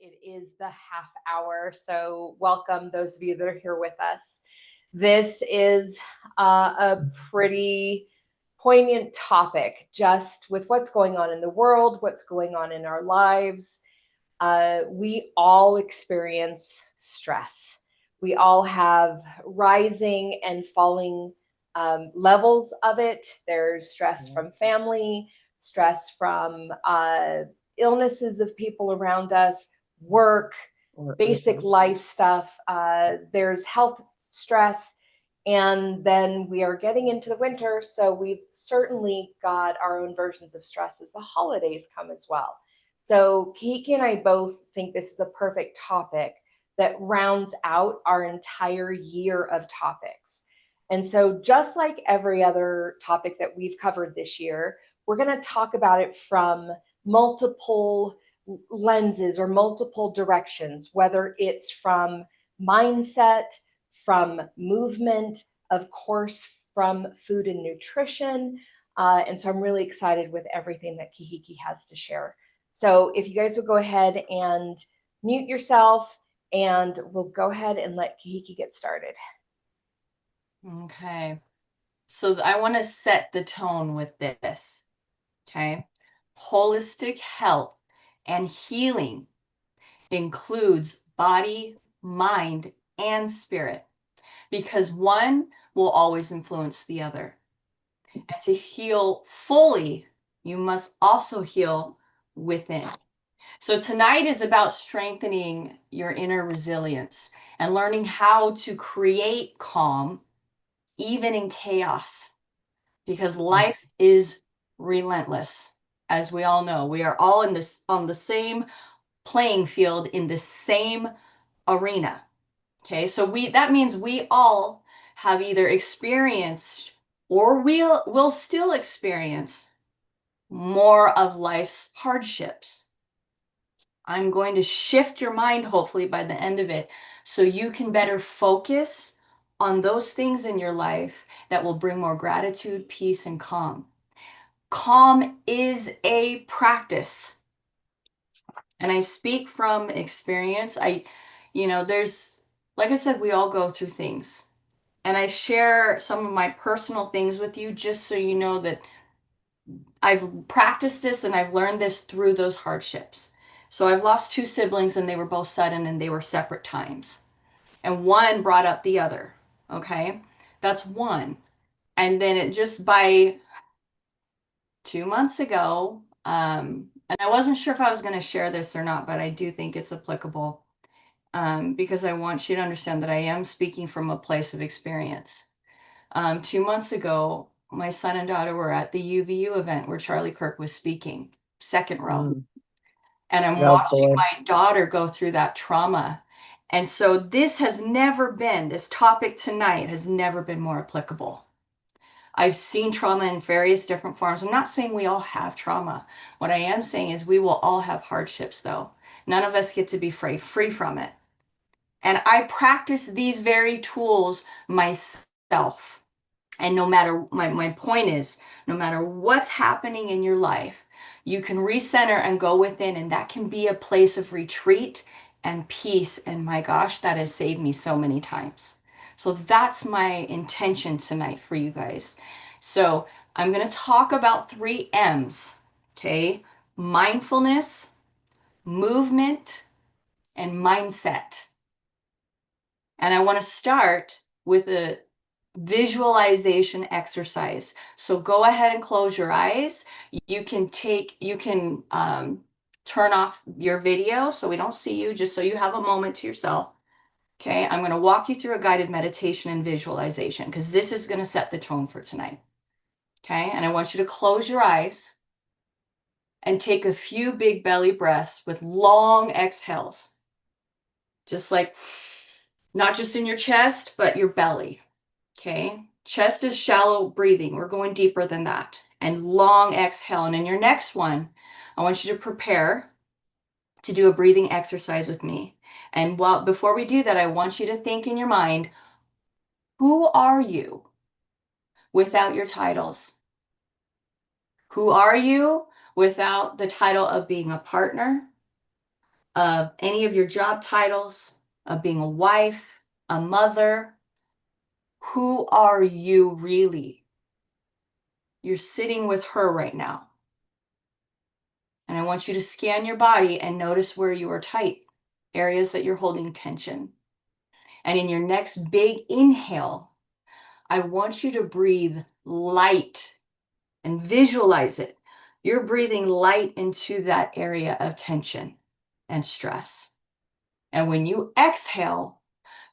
It is the half hour, so welcome those of you that are here with us. This is a pretty poignant topic, just with what's going on in the world, what's going on in our lives. We all experience stress. We all have rising and falling levels of it. There's stress from family, stress from illnesses of people around us, work, basic life stuff. There's health stress. And then we are getting into the winter. So we've certainly got our own versions of stress as the holidays come as well. So Kahiki and I both think this is a perfect topic that rounds out our entire year of topics. And so just like every other topic that we've covered this year, we're going to talk about it from multiple lenses or multiple directions, whether it's from mindset, from movement, of course, from food and nutrition. And so I'm really excited with everything that Kahiki has to share. So if you guys will go ahead and mute yourself, and we'll go ahead and let Kahiki get started. Okay. So I want to set the tone with this. Okay. Holistic health and healing includes body, mind, and spirit, because one will always influence the other. And to heal fully, you must also heal within. So tonight is about strengthening your inner resilience and learning how to create calm even in chaos, because life is relentless. As we all know, we are all on the same playing field, in the same arena. Okay, so that means we all have either experienced or will still experience more of life's hardships. I'm going to shift your mind, hopefully, by the end of it, so you can better focus on those things in your life that will bring more gratitude, peace, and calm. Calm is a practice. And I speak from experience. There's, like I said, we all go through things. And I share some of my personal things with you just so you know that I've practiced this and I've learned this through those hardships. So I've lost two siblings, and they were both sudden and they were separate times. And one brought up the other. Okay. That's one. And then it just by 2 months ago, and I wasn't sure if I was going to share this or not, but I do think it's applicable, because I want you to understand that I am speaking from a place of experience. 2 months ago, my son and daughter were at the UVU event where Charlie Kirk was speaking, second row. And I'm watching my daughter go through that trauma. And so this topic tonight has never been more applicable. I've seen trauma in various different forms. I'm not saying we all have trauma. What I am saying is we will all have hardships, though. None of us get to be free from it. And I practice these very tools myself. And no matter, my point is, no matter what's happening in your life, you can recenter and go within, and that can be a place of retreat and peace. And my gosh, that has saved me so many times. So that's my intention tonight for you guys. So I'm going to talk about 3 M's, okay? Mindfulness, movement, and mindset. And I want to start with a visualization exercise. So go ahead and close your eyes. You can turn off your video so we don't see you, just so you have a moment to yourself. Okay, I'm going to walk you through a guided meditation and visualization, because this is going to set the tone for tonight. Okay, and I want you to close your eyes and take a few big belly breaths with long exhales. Just like, not just in your chest, but your belly. Okay, chest is shallow breathing. We're going deeper than that. And long exhale. And in your next one, I want you to prepare to do a breathing exercise with me. And before we do that, I want you to think in your mind, who are you without your titles? Who are you without the title of being a partner, of any of your job titles, of being a wife, a mother. Who are you really? You're sitting with her right now. And I want you to scan your body and notice where you are tight, areas that you're holding tension. And in your next big inhale, I want you to breathe light and visualize it. You're breathing light into that area of tension and stress. And when you exhale,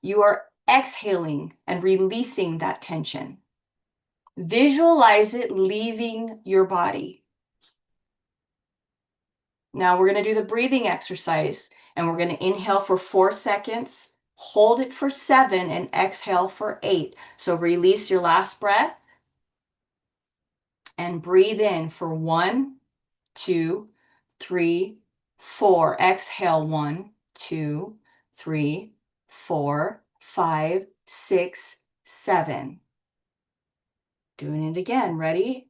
you are exhaling and releasing that tension. Visualize it leaving your body. Now we're going to do the breathing exercise, and we're going to inhale for 4 seconds, hold it for 7, and exhale for 8. So release your last breath and breathe in for 1, 2, 3, 4. Exhale 1, 2, 3, 4, 5, 6, 7. Doing it again. Ready?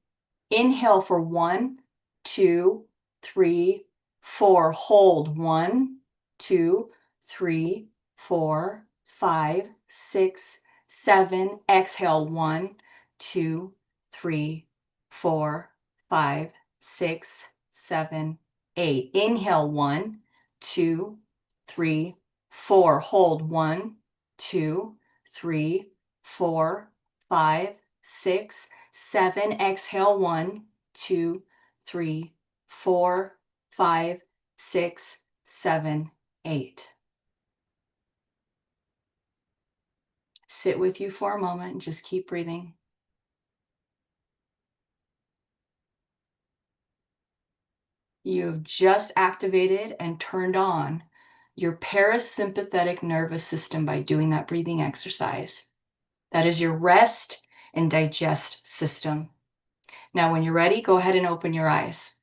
Inhale for 1, 2, 3, 4. Hold 1, 2, 3, 4, 5, 6, 7. Exhale 1, 2, 3, 4, 5, 6, 7, 8. Inhale 1, 2, 3, 4. Hold 1, 2, 3, 4, 5, 6, 7. Exhale 1, 2, 3, 4, 5, 6, 7, 8. Sit with you for a moment and just keep breathing. You've just activated and turned on your parasympathetic nervous system by doing that breathing exercise. That is your rest and digest system. Now, when you're ready, go ahead and open your eyes.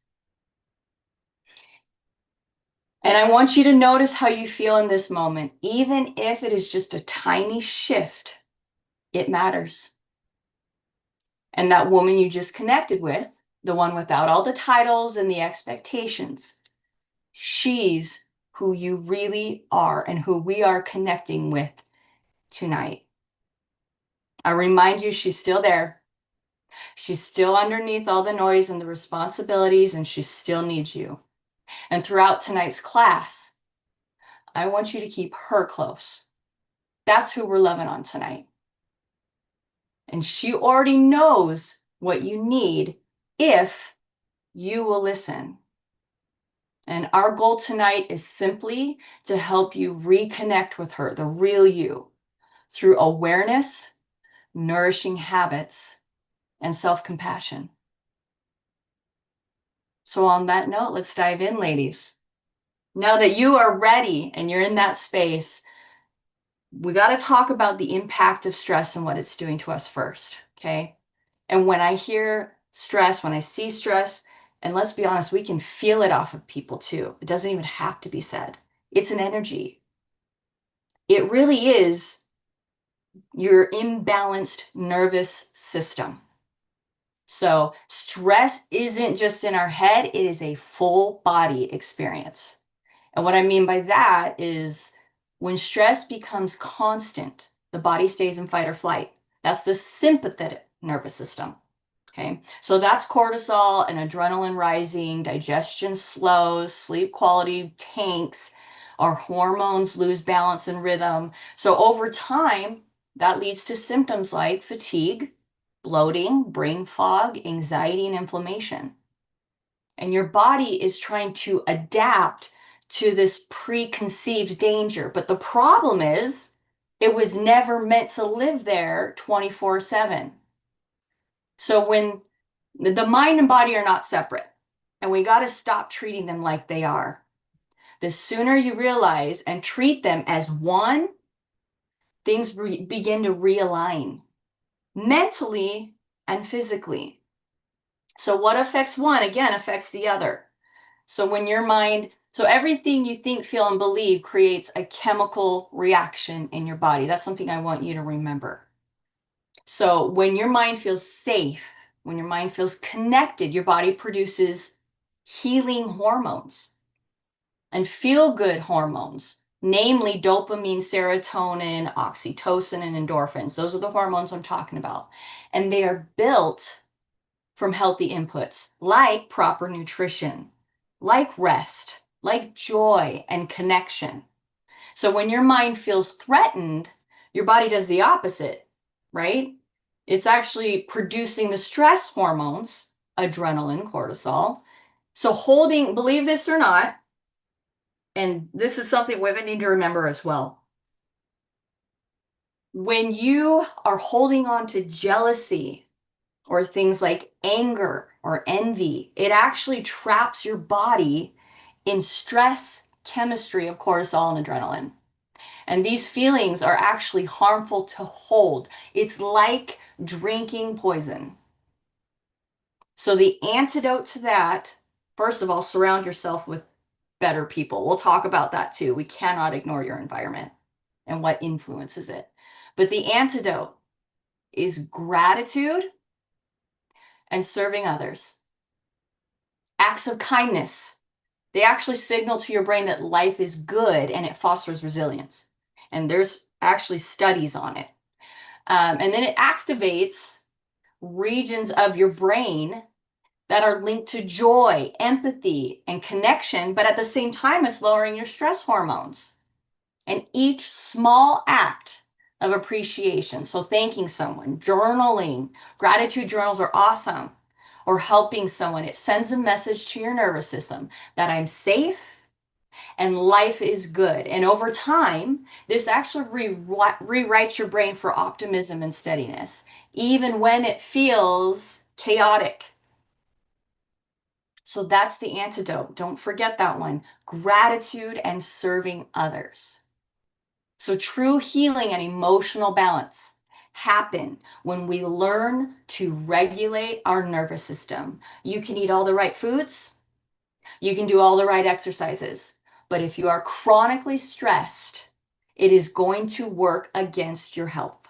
And I want you to notice how you feel in this moment. Even if it is just a tiny shift, it matters. And that woman you just connected with, the one without all the titles and the expectations, she's who you really are and who we are connecting with tonight. I remind you, she's still there. She's still underneath all the noise and the responsibilities, and she still needs you. And throughout tonight's class, I want you to keep her close. That's who we're loving on tonight. And she already knows what you need if you will listen. And our goal tonight is simply to help you reconnect with her, the real you, through awareness, nourishing habits, and self-compassion. So on that note, let's dive in, ladies. Now that you are ready and you're in that space, we got to talk about the impact of stress and what it's doing to us first, okay? And when I hear stress, when I see stress, and let's be honest, we can feel it off of people too. It doesn't even have to be said. It's an energy. It really is your imbalanced nervous system. So stress isn't just in our head, it is a full body experience. And what I mean by that is when stress becomes constant, the body stays in fight or flight. That's the sympathetic nervous system. Okay, so that's cortisol and adrenaline rising, digestion slows, sleep quality tanks, our hormones lose balance and rhythm. So over time, that leads to symptoms like fatigue, bloating, brain fog, anxiety, and inflammation. And your body is trying to adapt to this preconceived danger. But the problem is, it was never meant to live there 24/7. So when the mind and body are not separate, and we got to stop treating them like they are. The sooner you realize and treat them as one, things begin to realign mentally and physically. So what affects one, again, affects the other. So when your mind, so everything you think, feel, and believe creates a chemical reaction in your body. That's something I want you to remember. So when your mind feels safe, when your mind feels connected, your body produces healing hormones. and feel-good hormones, namely dopamine, serotonin, oxytocin, and endorphins. Those are the hormones I'm talking about. And they are built from healthy inputs like proper nutrition, like rest, like joy and connection. So when your mind feels threatened, your body does the opposite, right? It's actually producing the stress hormones, adrenaline, cortisol. So believe this or not, and this is something women need to remember as well. When you are holding on to jealousy or things like anger or envy, it actually traps your body in stress chemistry of cortisol and adrenaline. And these feelings are actually harmful to hold. It's like drinking poison. So the antidote to that, first of all, surround yourself with better people. We'll talk about that too. We cannot ignore your environment and what influences it. But the antidote is gratitude and serving others. Acts of kindness. They actually signal to your brain that life is good and it fosters resilience. And there's actually studies on it. And then it activates regions of your brain that are linked to joy, empathy, and connection, but at the same time, it's lowering your stress hormones. And each small act of appreciation, so thanking someone, journaling, gratitude journals are awesome, or helping someone, it sends a message to your nervous system that I'm safe and life is good. And over time, this actually rewrites your brain for optimism and steadiness, even when it feels chaotic. So that's the antidote. Don't forget that one. Gratitude and serving others. So true healing and emotional balance happen when we learn to regulate our nervous system. You can eat all the right foods, you can do all the right exercises, but if you are chronically stressed, it is going to work against your health,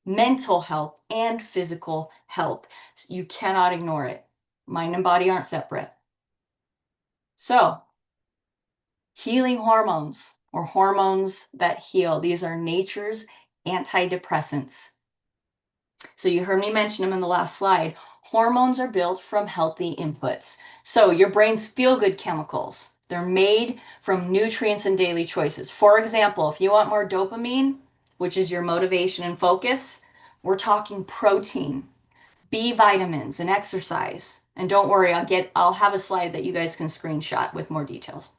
mental health and physical health. You cannot ignore it. Mind and body aren't separate. So, healing hormones or hormones that heal, these are nature's antidepressants. So you heard me mention them in the last slide. Hormones are built from healthy inputs. So your brain's feel-good chemicals, they're made from nutrients and daily choices. For example, if you want more dopamine, which is your motivation and focus, we're talking protein, B vitamins, and exercise. And don't worry, I'll have a slide that you guys can screenshot with more details.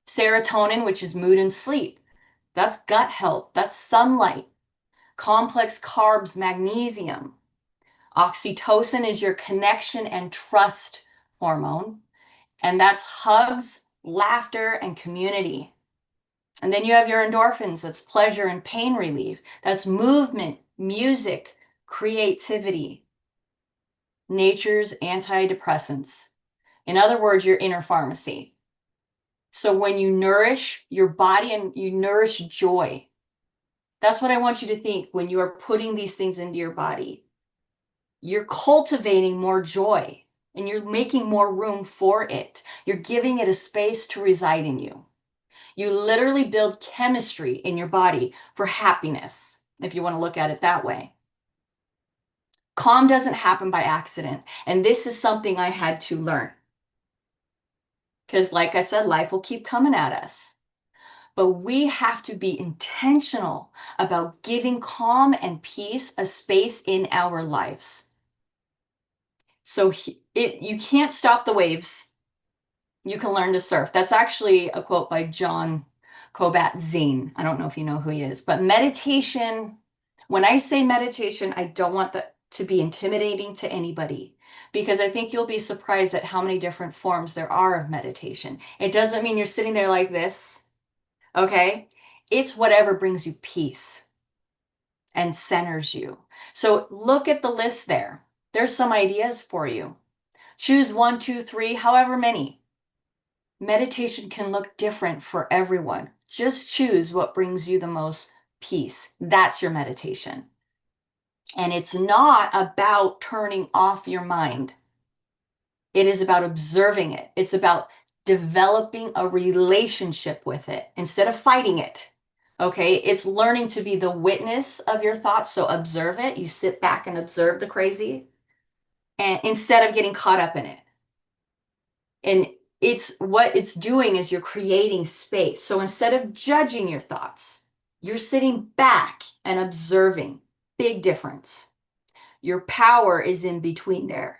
Serotonin, which is mood and sleep. That's gut health. That's sunlight. Complex carbs, magnesium. Oxytocin is your connection and trust hormone. And that's hugs, laughter, and community. And then you have your endorphins. That's pleasure and pain relief. That's movement, music, creativity. Nature's antidepressants. In other words, your inner pharmacy. So when you nourish your body and you nourish joy, that's what I want you to think when you are putting these things into your body. You're cultivating more joy and you're making more room for it. You're giving it a space to reside in you. You literally build chemistry in your body for happiness, if you want to look at it that way. Calm doesn't happen by accident. And this is something I had to learn. Because like I said, life will keep coming at us. But we have to be intentional about giving calm and peace a space in our lives. So you can't stop the waves. You can learn to surf. That's actually a quote by John Kabat-Zinn. I don't know if you know who he is, but meditation, when I say meditation, I don't want that to be intimidating to anybody because I think you'll be surprised at how many different forms there are of meditation. It doesn't mean you're sitting there like this, okay? It's whatever brings you peace and centers you. So look at the list there. There's some ideas for you. Choose 1, 2, 3, however many. Meditation can look different for everyone. Just choose what brings you the most peace. That's your meditation. And it's not about turning off your mind. It is about observing it. It's about developing a relationship with it instead of fighting it. Okay, it's learning to be the witness of your thoughts. So observe it. You sit back and observe the crazy, and instead of getting caught up in it. And it's what it's doing is you're creating space. So instead of judging your thoughts, you're sitting back and observing. Big difference. Your power is in between there.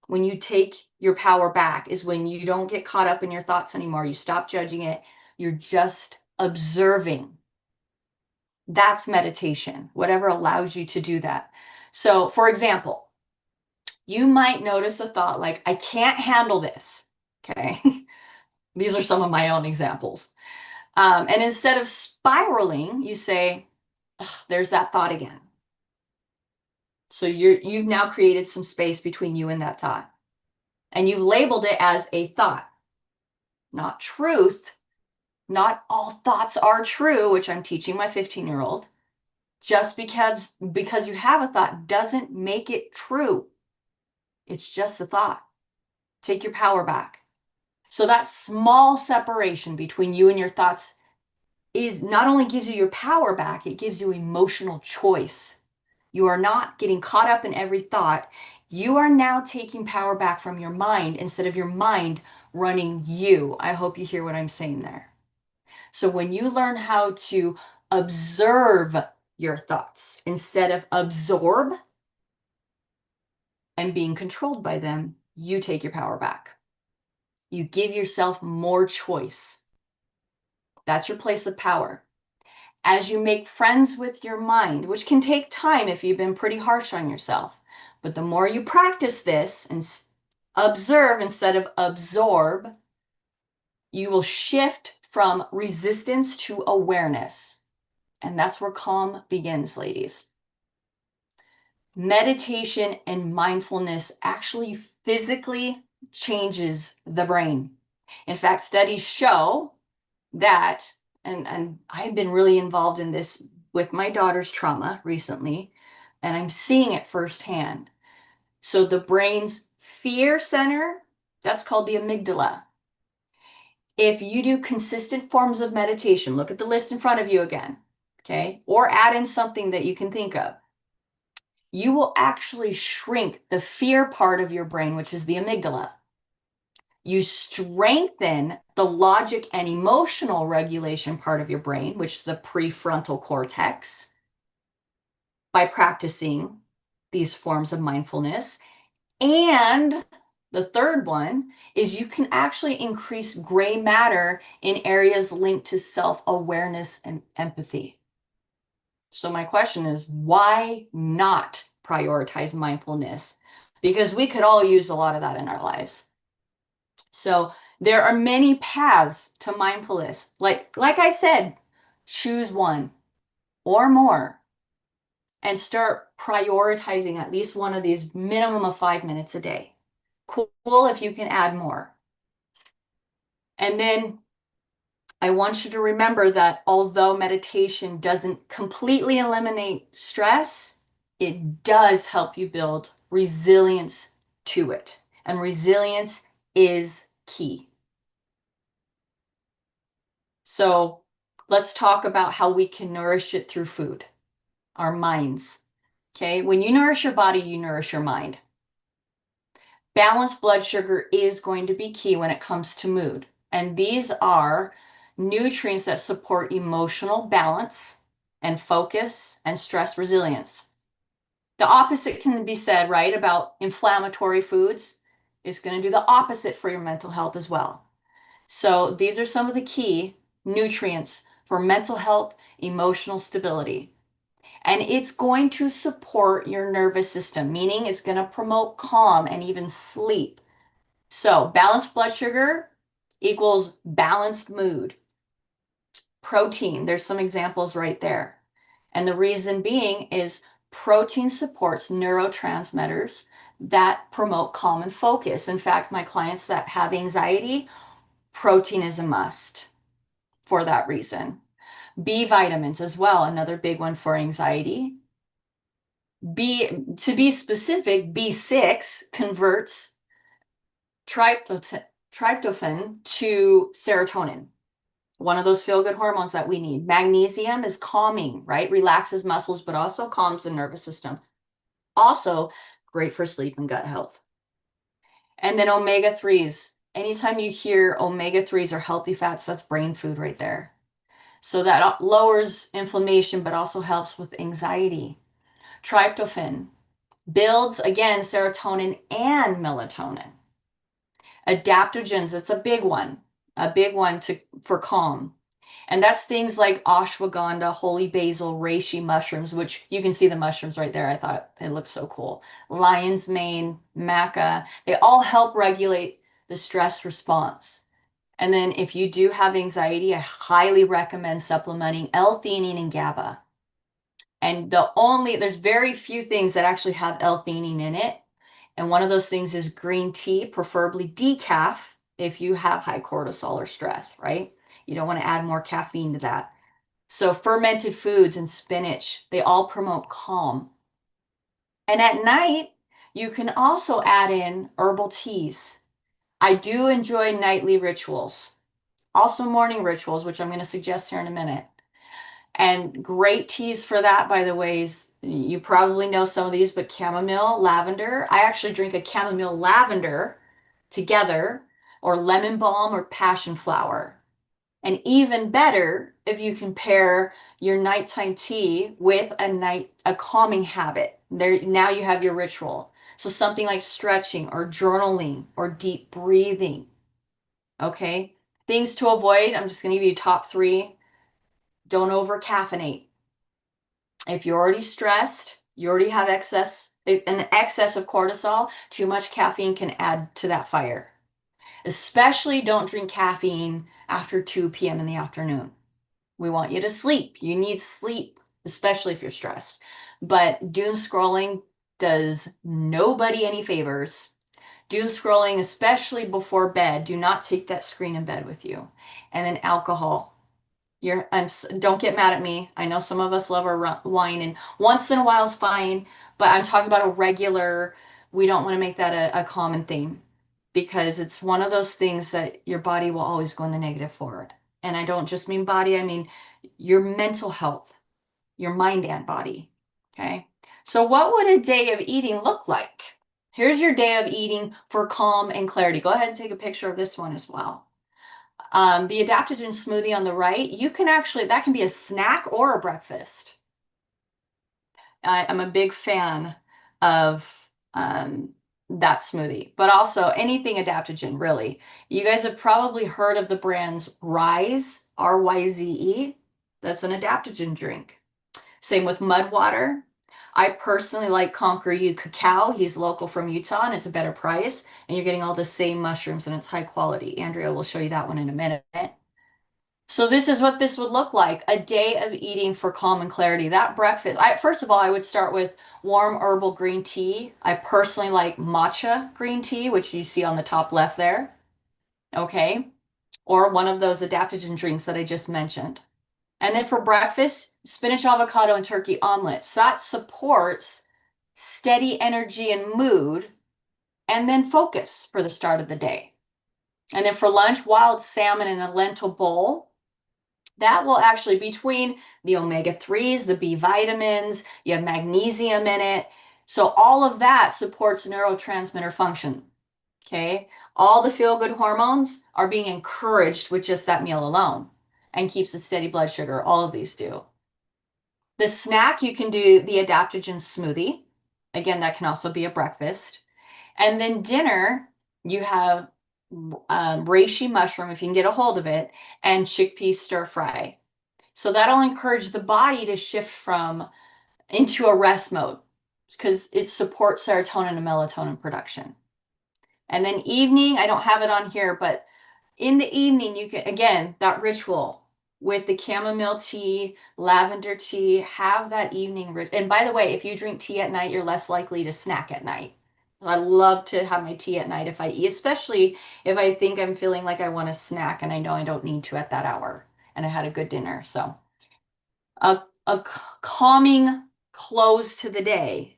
When you take your power back is when you don't get caught up in your thoughts anymore. You stop judging it. You're just observing. That's meditation, whatever allows you to do that. So, for example, you might notice a thought like, I can't handle this. Okay. These are some of my own examples. And instead of spiraling, you say, there's that thought again. So you've now created some space between you and that thought. And you've labeled it as a thought, not truth. Not all thoughts are true, which I'm teaching my 15-year-old. Just because you have a thought doesn't make it true. It's just a thought. Take your power back. So that small separation between you and your thoughts is not only gives you your power back, it gives you emotional choice. You are not getting caught up in every thought. You are now taking power back from your mind instead of your mind running you. I hope you hear what I'm saying there. So when you learn how to observe your thoughts instead of absorb and being controlled by them, you take your power back. You give yourself more choice. That's your place of power. As you make friends with your mind, which can take time if you've been pretty harsh on yourself, but the more you practice this and observe instead of absorb, you will shift from resistance to awareness. And that's where calm begins, ladies. Meditation and mindfulness actually physically changes the brain. In fact, studies show that, and I've been really involved in this with my daughter's trauma recently, and I'm seeing it firsthand. So the brain's fear center, that's called the amygdala. If you do consistent forms of meditation, look at the list in front of you again, okay? Or add in something that you can think of. You will actually shrink the fear part of your brain, which is the amygdala. You strengthen the logic and emotional regulation part of your brain, which is the prefrontal cortex, by practicing these forms of mindfulness. And the third one is you can actually increase gray matter in areas linked to self-awareness and empathy. So my question is, why not prioritize mindfulness? Because we could all use a lot of that in our lives. So there are many paths to mindfulness. Like I said, choose one or more and start prioritizing at least one of these, minimum of 5 minutes a day. Cool if you can add more. And then I want you to remember that although meditation doesn't completely eliminate stress, it does help you build resilience to it. And resilience is key. So let's talk about how we can nourish it through food, our minds. Okay, when you nourish your body, you nourish your mind. Balanced blood sugar is going to be key when it comes to mood. And these are nutrients that support emotional balance and focus and stress resilience. The opposite can be said, right, about inflammatory foods. It's going to do the opposite for your mental health as well. So these are some of the key nutrients for mental health, emotional stability. And it's going to support your nervous system, meaning it's going to promote calm and even sleep. So balanced blood sugar equals balanced mood. Protein, there's some examples right there. And the reason being is protein supports neurotransmitters that promote calm and focus. In fact, my clients that have anxiety, protein is a must for that reason. B vitamins as well, another big one for anxiety. To be specific, B6 converts tryptophan. tryptophan to serotonin, one of those feel-good hormones that we need. Magnesium is calming, right? Relaxes muscles, but also calms the nervous system. Also great for sleep and gut health. And then omega-3s. Anytime you hear omega-3s or healthy fats, that's brain food right there. So that lowers inflammation, but also helps with anxiety. Tryptophan builds, again, serotonin and melatonin. Adaptogens, it's a big one for calm. And that's things like ashwagandha, holy basil, reishi mushrooms, which you can see the mushrooms right there. I thought it looked so cool. Lion's mane, maca, they all help regulate the stress response. And then if you do have anxiety, I highly recommend supplementing L-theanine and GABA. And there's very few things that actually have L-theanine in it. And one of those things is green tea, preferably decaf, if you have high cortisol or stress, right? You don't want to add more caffeine to that. So fermented foods and spinach, they all promote calm. And at night, you can also add in herbal teas. I do enjoy nightly rituals, also morning rituals, which I'm going to suggest here in a minute. And great teas for that, by the way, is you probably know some of these, but chamomile, lavender. I actually drink a chamomile lavender together, or lemon balm or passion flower. And even better if you can pair your nighttime tea with a calming habit. There, now you have your ritual. So something like stretching or journaling or deep breathing. Okay. Things to avoid. I'm just going to give you top 3. Don't over caffeinate. If you're already stressed, you already have an excess of cortisol, too much caffeine can add to that fire. Especially don't drink caffeine after 2 p.m. in the afternoon. We want you to sleep. You need sleep, especially if you're stressed. But doom scrolling does nobody any favors. Doom scrolling, especially before bed, do not take that screen in bed with you. And then alcohol. Don't get mad at me. I know some of us love our wine, and once in a while is fine, but I'm talking about a regular, we don't want to make that a common theme, because it's one of those things that your body will always go in the negative for it. And I don't just mean body, I mean your mental health, your mind and body. Okay. So what would a day of eating look like? Here's your day of eating for calm and clarity. Go ahead and take a picture of this one as well. The adaptogen smoothie on the right, that can be a snack or a breakfast. I'm a big fan of that smoothie, but also anything adaptogen, really. You guys have probably heard of the brands Rise, R-Y-Z-E. That's an adaptogen drink. Same with mud water. I personally like Conquer You Cacao. He's local from Utah, and it's a better price, and you're getting all the same mushrooms, and it's high quality. Andrea will show you that one in a minute. So this is what this would look like, a day of eating for calm and clarity. That breakfast, first of all, I would start with warm herbal green tea. I personally like matcha green tea, which you see on the top left there. Okay. Or one of those adaptogen drinks that I just mentioned. And then for breakfast, spinach, avocado, and turkey omelet. So that supports steady energy and mood, and then focus for the start of the day. And then for lunch, wild salmon in a lentil bowl. That will actually, between the omega-3s, the B vitamins, you have magnesium in it. So all of that supports neurotransmitter function. Okay. All the feel-good hormones are being encouraged with just that meal alone, and keeps a steady blood sugar. All of these do. The snack, you can do the adaptogen smoothie. Again, that can also be a breakfast. And then dinner, you have reishi mushroom, if you can get a hold of it, and chickpea stir fry. So that'll encourage the body to shift into a rest mode, because it supports serotonin and melatonin production. And then evening, I don't have it on here, but in the evening, you can, again, that ritual with the chamomile tea, lavender tea, have that evening. And by the way, if you drink tea at night, you're less likely to snack at night. I love to have my tea at night if I eat, especially if I think I'm feeling like I want to snack and I know I don't need to at that hour and I had a good dinner. So a calming close to the day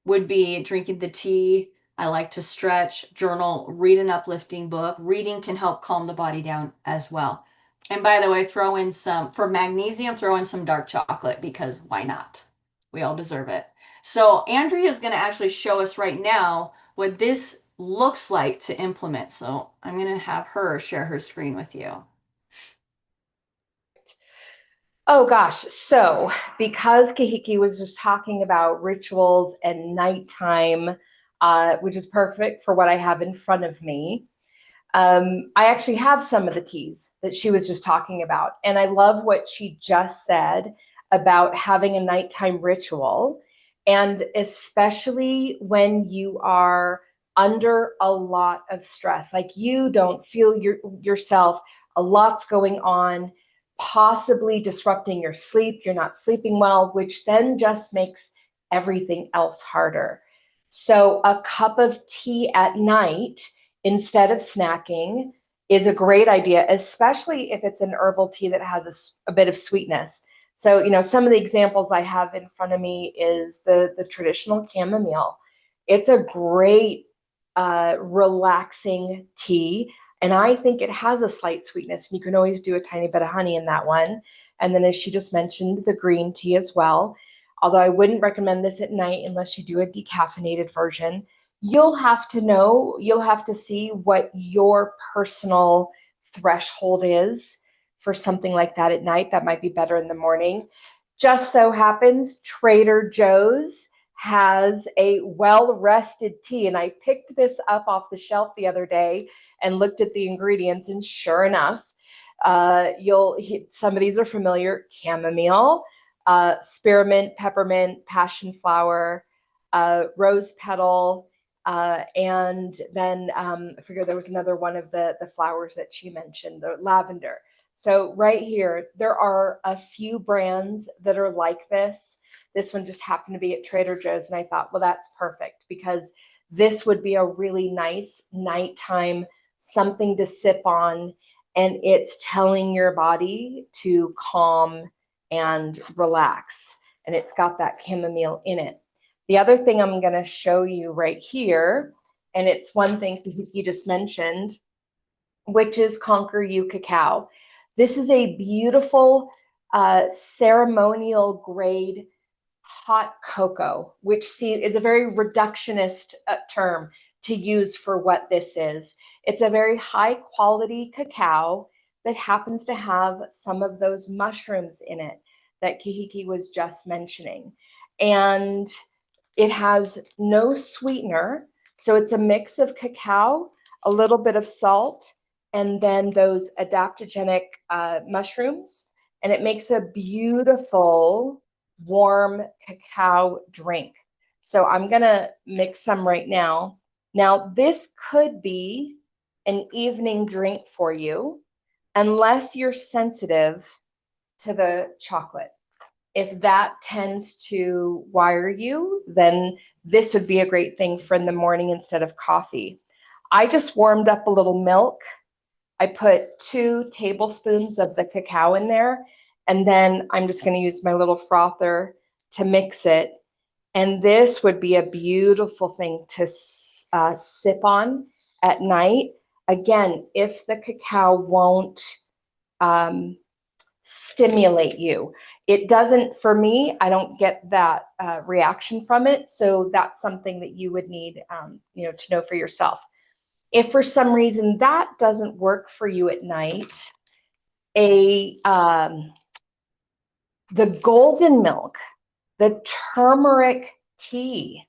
would be drinking the tea, I like to stretch, journal, read an uplifting book. Reading can help calm the body down as well. And by the way, throw in some, for magnesium, throw in some dark chocolate, because why not? We all deserve it. So Andrea is going to actually show us right now what this looks like to implement. So I'm going to have her share her screen with you. Oh gosh, so because Kahiki was just talking about rituals and nighttime, which is perfect for what I have in front of me, I actually have some of the teas that she was just talking about. And I love what she just said about having a nighttime ritual. And especially when you are under a lot of stress, like you don't feel yourself, a lot's going on, possibly disrupting your sleep. You're not sleeping well, which then just makes everything else harder. So a cup of tea at night instead of snacking is a great idea, especially if it's an herbal tea that has a bit of sweetness. So, some of the examples I have in front of me is the traditional chamomile. It's a great relaxing tea. And I think it has a slight sweetness. You can always do a tiny bit of honey in that one. And then, as she just mentioned, the green tea as well. Although I wouldn't recommend this at night unless you do a decaffeinated version. You'll have to see what your personal threshold is for something like that at night. That might be better in the morning. Just so happens Trader Joe's has a well-rested tea, and I picked this up off the shelf the other day and looked at the ingredients, and sure enough, some of these are familiar: chamomile, spearmint, peppermint, passion flower, rose petal, and then I figured there was another one of the flowers that she mentioned, the lavender. So right here, there are a few brands that are like this. This one just happened to be at Trader Joe's, and I thought, well, that's perfect, because this would be a really nice nighttime something to sip on, and it's telling your body to calm and relax, and it's got that chamomile in it. The other thing I'm going to show you right here, and it's one thing he just mentioned, which is Conquer You cacao. This is a beautiful ceremonial grade hot cocoa, which is a very reductionist term to use for what this is. It's a very high quality cacao that happens to have some of those mushrooms in it that Kahiki was just mentioning. And it has no sweetener. So it's a mix of cacao, a little bit of salt, and then those adaptogenic mushrooms. And it makes a beautiful warm cacao drink. So I'm going to mix some right now. Now, this could be an evening drink for you, unless you're sensitive to the chocolate. If that tends to wire you, then this would be a great thing for in the morning instead of coffee. I just warmed up a little milk. I put 2 tablespoons of the cacao in there, and then I'm just going to use my little frother to mix it. And this would be a beautiful thing to sip on at night. Again, if the cacao won't stimulate you. It doesn't, for me, I don't get that reaction from it. So that's something that you would need, to know for yourself. If for some reason that doesn't work for you at night, the golden milk, the turmeric tea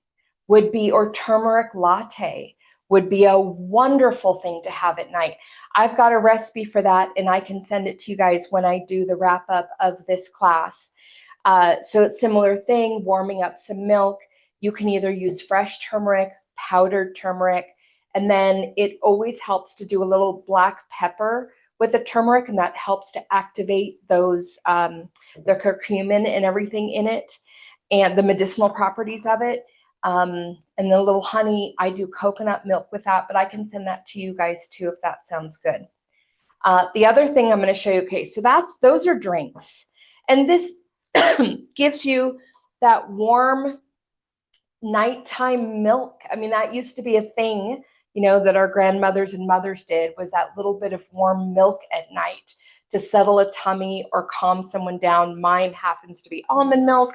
would be, or turmeric latte would be a wonderful thing to have at night. I've got a recipe for that, and I can send it to you guys when I do the wrap up of this class. So it's a similar thing, warming up some milk. You can either use fresh turmeric, powdered turmeric, and then it always helps to do a little black pepper with the turmeric, and that helps to activate those, the curcumin and everything in it, and the medicinal properties of it. And the little honey, I do coconut milk with that, but I can send that to you guys too if that sounds good. The other thing I'm going to show you, okay, so those are drinks. And this gives you that warm nighttime milk. I mean, that used to be a thing, you know, that our grandmothers and mothers did, was that little bit of warm milk at night to settle a tummy or calm someone down. Mine happens to be almond milk,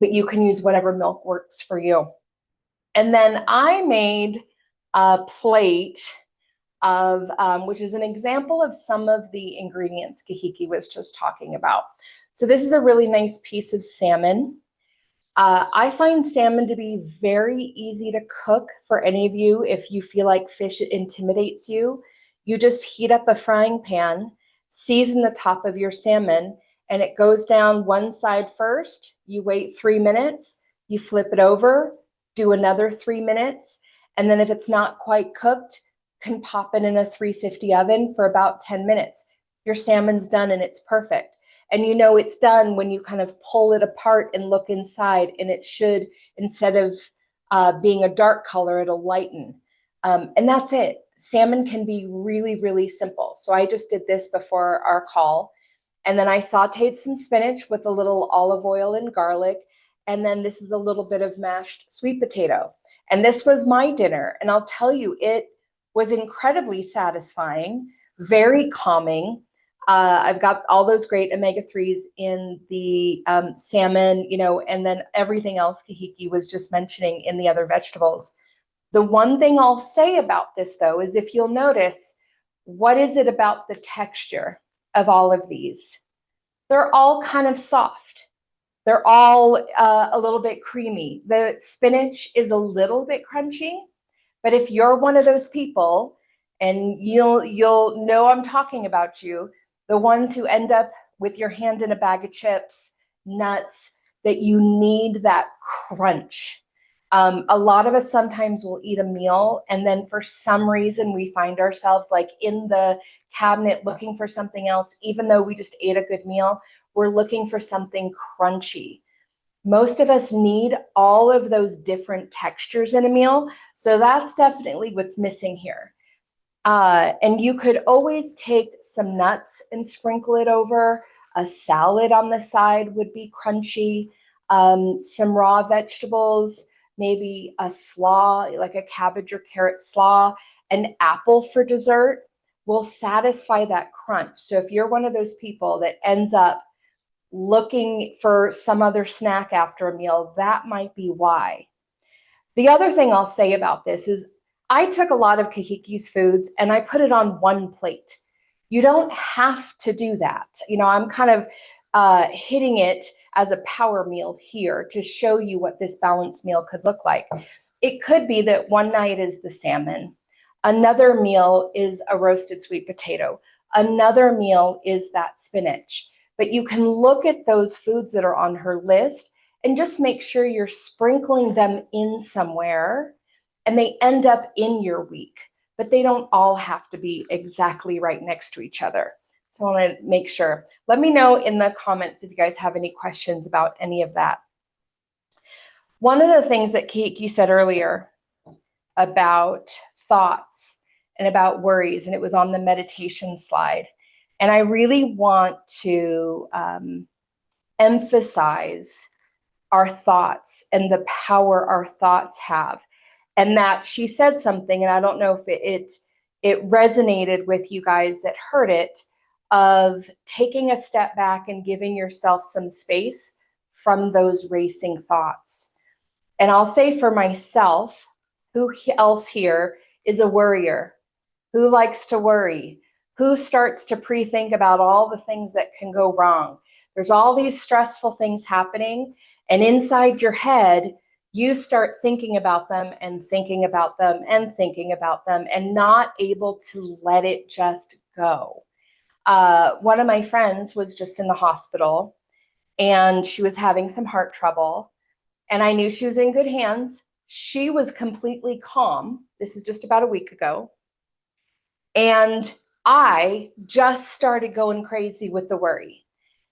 but you can use whatever milk works for you. And then I made a plate of, which is an example of some of the ingredients Kahiki was just talking about. So this is a really nice piece of salmon. I find salmon to be very easy to cook for any of you. If you feel like fish intimidates you, you just heat up a frying pan, season the top of your salmon, and it goes down one side first. You wait 3 minutes, you flip it over, do another 3 minutes, and then if it's not quite cooked, can pop it in a 350 oven for about 10 minutes. Your salmon's done and it's perfect. And you know it's done when you kind of pull it apart and look inside, and it should, instead of being a dark color, it'll lighten. And that's it. Salmon can be really, really simple. So I just did this before our call. And then I sauteed some spinach with a little olive oil and garlic. And then this is a little bit of mashed sweet potato. And this was my dinner. And I'll tell you, it was incredibly satisfying, very calming. I've got all those great omega-3s in the salmon, you know, and then everything else Kahiki was just mentioning in the other vegetables. The one thing I'll say about this, though, is if you'll notice, what is it about the texture of all of these? They're all kind of soft. They're all a little bit creamy. The spinach is a little bit crunchy, but if you're one of those people, and you'll know I'm talking about you, the ones who end up with your hand in a bag of chips, nuts, that you need that crunch. A lot of us sometimes will eat a meal, and then for some reason we find ourselves like in the cabinet looking for something else, even though we just ate a good meal. We're looking for something crunchy. Most of us need all of those different textures in a meal, so that's definitely what's missing here. And you could always take some nuts and sprinkle it over. A salad on the side would be crunchy. Some raw vegetables, maybe a slaw, like a cabbage or carrot slaw. An apple for dessert will satisfy that crunch. So if you're one of those people that ends up looking for some other snack after a meal, that might be why. The other thing I'll say about this is I took a lot of Kahiki's foods and I put it on one plate. You don't have to do that. You know, I'm kind of hitting it as a power meal here to show you what this balanced meal could look like. It could be that one night is the salmon, another meal is a roasted sweet potato, another meal is that spinach. But you can look at those foods that are on her list and just make sure you're sprinkling them in somewhere and they end up in your week, but they don't all have to be exactly right next to each other. So I want to make sure. Let me know in the comments if you guys have any questions about any of that. One of the things that Kahiki said earlier about thoughts and about worries, and it was on the meditation slide, and I really want to emphasize our thoughts and the power our thoughts have. And that she said something, and I don't know if it resonated with you guys that heard it, of taking a step back and giving yourself some space from those racing thoughts. And I'll say for myself, who else here is a worrier? Who likes to worry? Who starts to pre-think about all the things that can go wrong? There's all these stressful things happening, and inside your head, you start thinking about them and thinking about them and thinking about them and not able to let it just go. One of my friends was just in the hospital and she was having some heart trouble, and I knew she was in good hands. She was completely calm. This is just about a week ago. And I just started going crazy with the worry.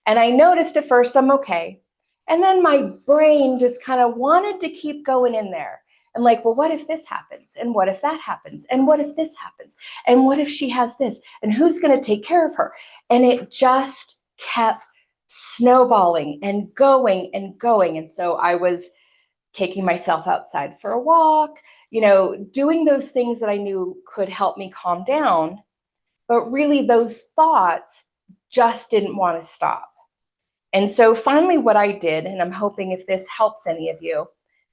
And I noticed at first I'm okay. And then my brain just kind of wanted to keep going in there. And like, well, what if this happens? And what if that happens? And what if this happens? And what if she has this? And who's going to take care of her? And it just kept snowballing and going and going. And so I was taking myself outside for a walk, doing those things that I knew could help me calm down. But really, those thoughts just didn't want to stop. And so finally, what I did, and I'm hoping if this helps any of you,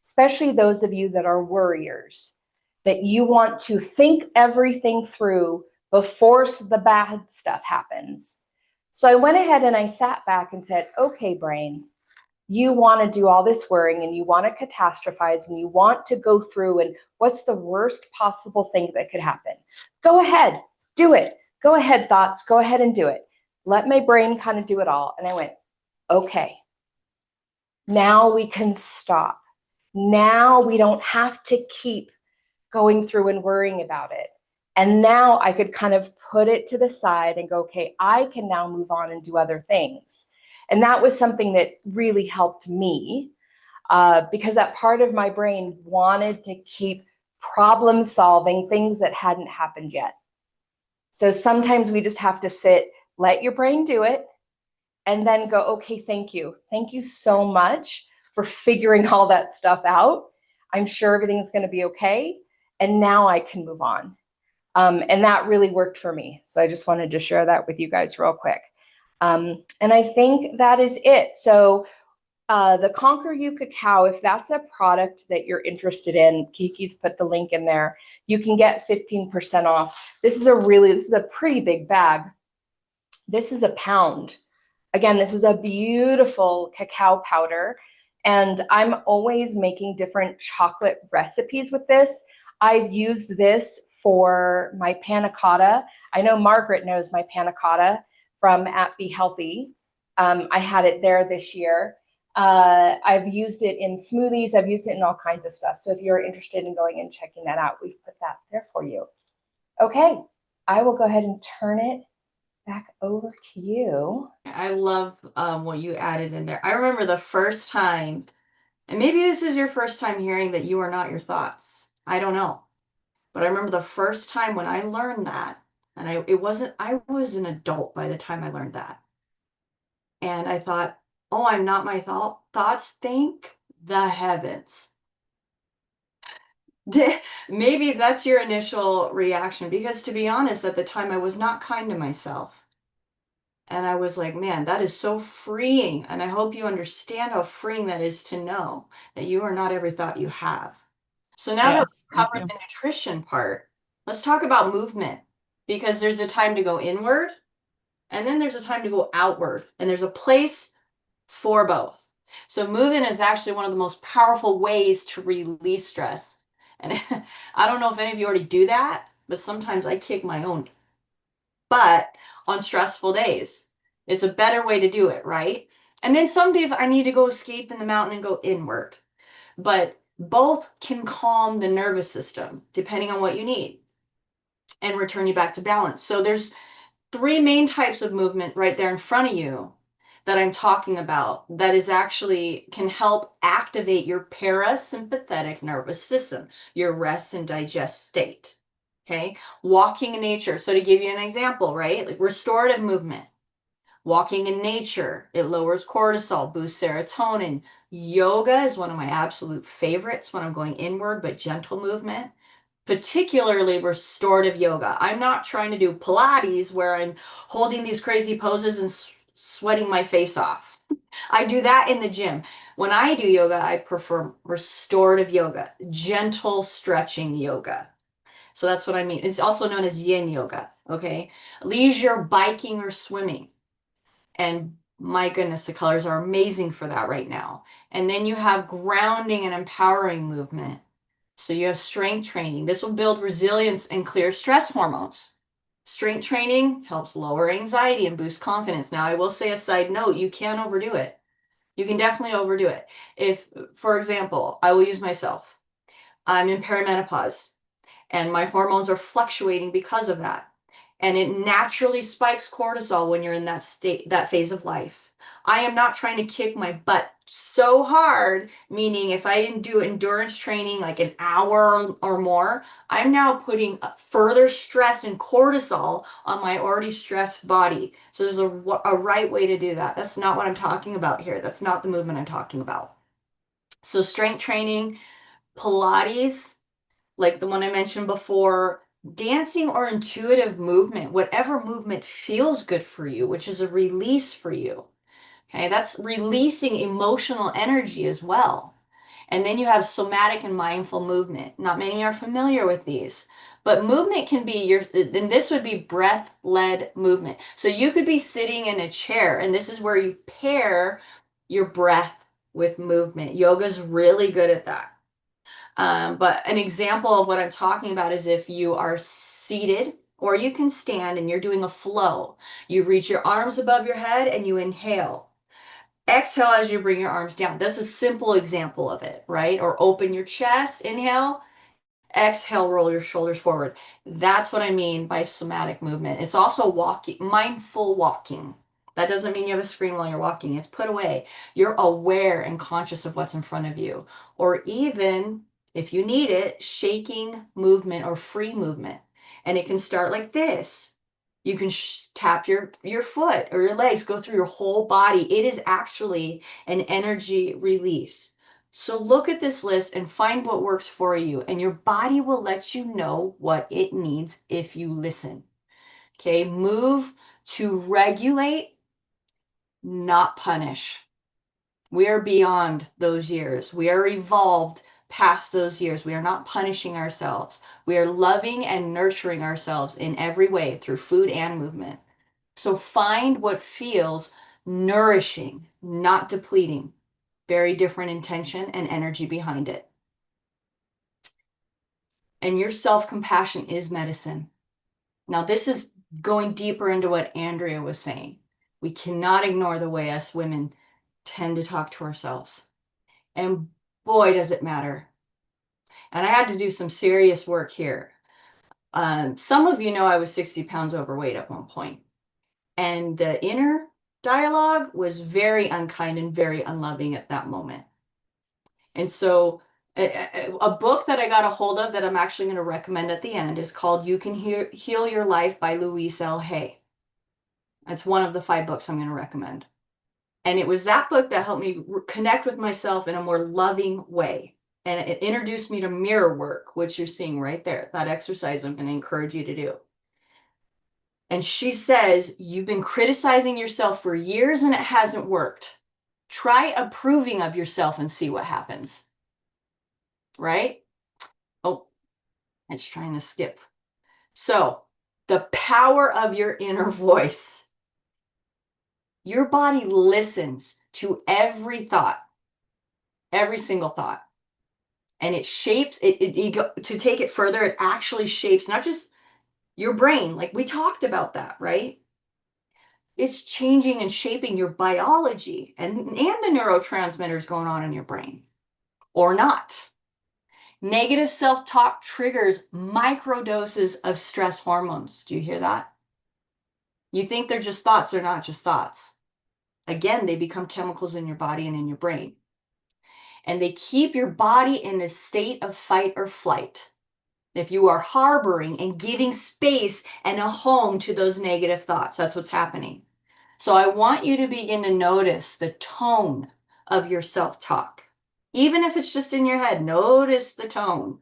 especially those of you that are worriers, that you want to think everything through before the bad stuff happens. So I went ahead and I sat back and said, okay, brain, you want to do all this worrying and you want to catastrophize and you want to go through and what's the worst possible thing that could happen? Go ahead, do it. Go ahead, thoughts, go ahead and do it. Let my brain kind of do it all. And I went, okay, now we can stop. Now we don't have to keep going through and worrying about it. And now I could kind of put it to the side and go, okay, I can now move on and do other things. And that was something that really helped me because that part of my brain wanted to keep problem solving things that hadn't happened yet. So sometimes we just have to sit, let your brain do it, and then go, okay, thank you. Thank you so much for figuring all that stuff out. I'm sure everything's going to be okay. And now I can move on. And that really worked for me. So I just wanted to share that with you guys real quick. And I think that is it. So the Conquer You Cacao, if that's a product that you're interested in, Kiki's put the link in there, you can get 15% off. This is a pretty big bag. This is a pound. Again, this is a beautiful cacao powder. And I'm always making different chocolate recipes with this. I've used this for my panna cotta. I know Margaret knows my panna cotta from at Be Healthy. I had it there this year. I've used it in smoothies. I've used it in all kinds of stuff. So if you're interested in going and checking that out, we've put that there for you. Okay, I will go ahead and turn it back over to you. I love what you added in there. I remember the first time, and maybe this is your first time hearing that you are not your thoughts. I don't know. But I remember the first time when I learned that, and I was an adult by the time I learned that. And I thought, oh, I'm not my thoughts. Thank the heavens. Maybe that's your initial reaction, because to be honest, at the time I was not kind to myself. And I was like, man, that is so freeing. And I hope you understand how freeing that is to know that you are not every thought you have. So now that we've covered the nutrition part, let's talk about movement, because there's a time to go inward and then there's a time to go outward, and there's a place for both. So movement is actually one of the most powerful ways to release stress. And I don't know if any of you already do that, but sometimes I kick my own butt on stressful days. It's a better way to do it, right? And then some days I need to go escape in the mountain and go inward. But both can calm the nervous system depending on what you need and return you back to balance. So there's three main types of movement right there in front of you that I'm talking about that is actually can help activate your parasympathetic nervous system, your rest and digest state. Okay, walking in nature. So to give you an example, right, like restorative movement. Walking in nature, it lowers cortisol, boosts serotonin. Yoga is one of my absolute favorites when I'm going inward, but gentle movement, particularly restorative yoga. I'm not trying to do Pilates where I'm holding these crazy poses and sweating my face off. I do that in the gym. When I do yoga, I prefer restorative yoga, gentle stretching yoga. So that's what I mean. It's also known as yin yoga, okay? Leisure biking or swimming. And my goodness, the colors are amazing for that right now. And then you have grounding and empowering movement. So you have strength training. This will build resilience and clear stress hormones. Strength training helps lower anxiety and boost confidence. Now, I will say a side note, you can overdo it. You can definitely overdo it. If, for example, I will use myself. I'm in perimenopause and my hormones are fluctuating because of that. And it naturally spikes cortisol when you're in that state, that phase of life. I am not trying to kick my butt so hard, meaning if I do endurance training like an hour or more, I'm now putting further stress and cortisol on my already stressed body. So there's a right way to do that. That's not what I'm talking about here. That's not the movement I'm talking about. So strength training, Pilates, like the one I mentioned before, dancing or intuitive movement, whatever movement feels good for you, which is a release for you. Okay, that's releasing emotional energy as well. And then you have somatic and mindful movement. Not many are familiar with these, but movement can be and this would be breath-led movement. So you could be sitting in a chair, and this is where you pair your breath with movement. Yoga's really good at that. But an example of what I'm talking about is if you are seated or you can stand and you're doing a flow. You reach your arms above your head and you inhale. Exhale as you bring your arms down. That's a simple example of it, right? Or open your chest, inhale, exhale, roll your shoulders forward. That's what I mean by somatic movement. It's also walking, mindful walking. That doesn't mean you have a screen while you're walking. It's put away. You're aware and conscious of what's in front of you. Or even, if you need it, shaking movement or free movement. And it can start like this. You can tap your foot or your legs, go through your whole body. It is actually an energy release. So look at this list and find what works for you, and your body will let you know what it needs if you listen. Okay, move to regulate, not punish. We are beyond those years. We are evolved past those years. We are not punishing ourselves. We are loving and nurturing ourselves in every way through food and movement. So find what feels nourishing, not depleting. Very different intention and energy behind it. And your self-compassion is medicine. Now, this is going deeper into what Andrea was saying. We cannot ignore the way us women tend to talk to ourselves. And boy, does it matter. And I had to do some serious work here. Some of you know I was 60 pounds overweight at one point. And the inner dialogue was very unkind and very unloving at that moment. And so a book that I got a hold of that I'm actually going to recommend at the end is called You Can Heal Your Life by Louise L. Hay. It's one of the 5 books I'm going to recommend. And it was that book that helped me connect with myself in a more loving way. And it introduced me to mirror work, which you're seeing right there, that exercise I'm going to encourage you to do. And she says, you've been criticizing yourself for years and it hasn't worked. Try approving of yourself and see what happens. Right? Oh, it's trying to skip. So, the power of your inner voice. Your body listens to every thought, every single thought. And it shapes to take it further, it actually shapes not just your brain, like we talked about that, right? It's changing and shaping your biology and the neurotransmitters going on in your brain, or not. Negative self-talk triggers microdoses of stress hormones. Do you hear that? You think they're just thoughts, they're not just thoughts. Again, they become chemicals in your body and in your brain. And they keep your body in a state of fight or flight. If you are harboring and giving space and a home to those negative thoughts, that's what's happening. So I want you to begin to notice the tone of your self-talk. Even if it's just in your head, notice the tone.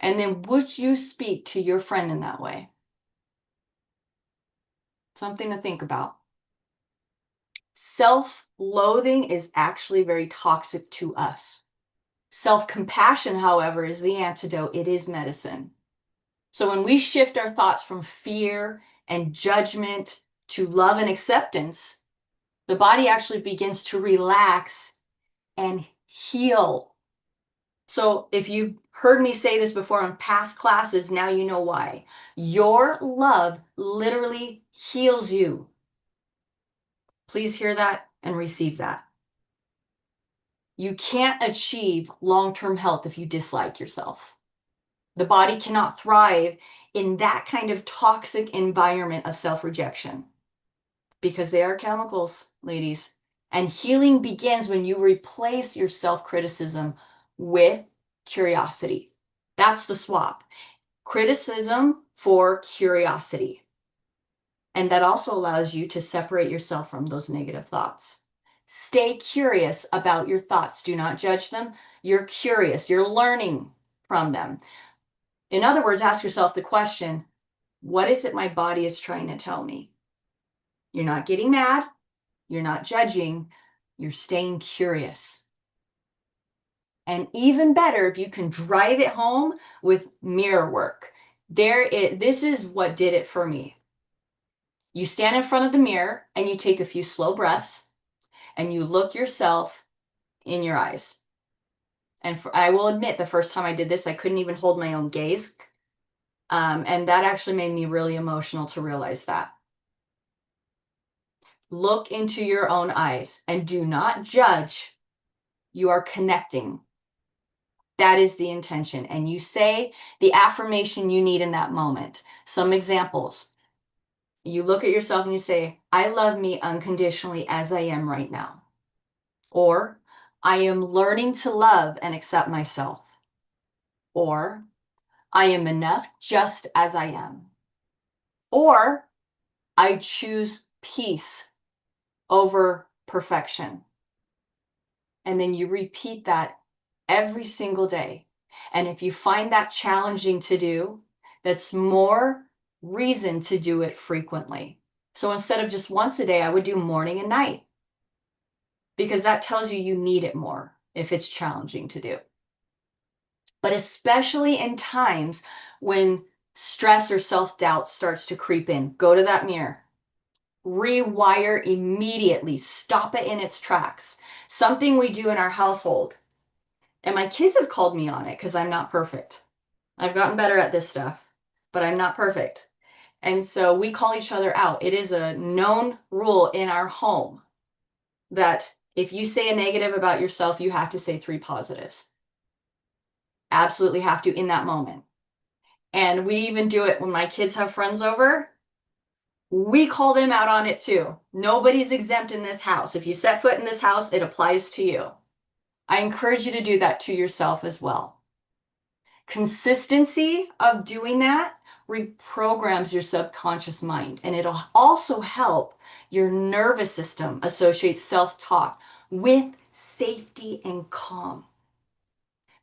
And then would you speak to your friend in that way? Something to think about. Self-loathing is actually very toxic to us. Self-compassion, however, is the antidote. It is medicine. So when we shift our thoughts from fear and judgment to love and acceptance, the body actually begins to relax and heal. So if you've heard me say this before in past classes, now you know why. Your love literally heals you. Please hear that and receive that. You can't achieve long-term health if you dislike yourself. The body cannot thrive in that kind of toxic environment of self-rejection because they are chemicals, ladies. And healing begins when you replace your self-criticism with curiosity. That's the swap. Criticism for curiosity. And that also allows you to separate yourself from those negative thoughts. Stay curious about your thoughts. Do not judge them. You're curious. You're learning from them. In other words, ask yourself the question, what is it my body is trying to tell me? You're not getting mad. You're not judging. You're staying curious. And even better, if you can drive it home with mirror work. This is what did it for me. You stand in front of the mirror and you take a few slow breaths and you look yourself in your eyes. And I will admit, the first time I did this, I couldn't even hold my own gaze. And that actually made me really emotional to realize that. Look into your own eyes and do not judge. You are connecting. That is the intention. And you say the affirmation you need in that moment. Some examples. You look at yourself and you say, I love me unconditionally as I am right now. Or, I am learning to love and accept myself. Or, I am enough just as I am. Or, I choose peace over perfection. And then you repeat that every single day. And if you find that challenging to do, that's more reason to do it frequently. So instead of just once a day, I would do morning and night, because that tells you you need it more if it's challenging to do. But especially in times when stress or self-doubt starts to creep in, go to that mirror. Rewire immediately. Stop it in its tracks. Something we do in our household. And my kids have called me on it because I'm not perfect. I've gotten better at this stuff, but I'm not perfect. And so we call each other out. It is a known rule in our home that if you say a negative about yourself, you have to say 3 positives. Absolutely have to in that moment. And we even do it when my kids have friends over. We call them out on it too. Nobody's exempt in this house. If you set foot in this house, it applies to you. I encourage you to do that to yourself as well. Consistency of doing that reprograms your subconscious mind, and it'll also help your nervous system associate self-talk with safety and calm.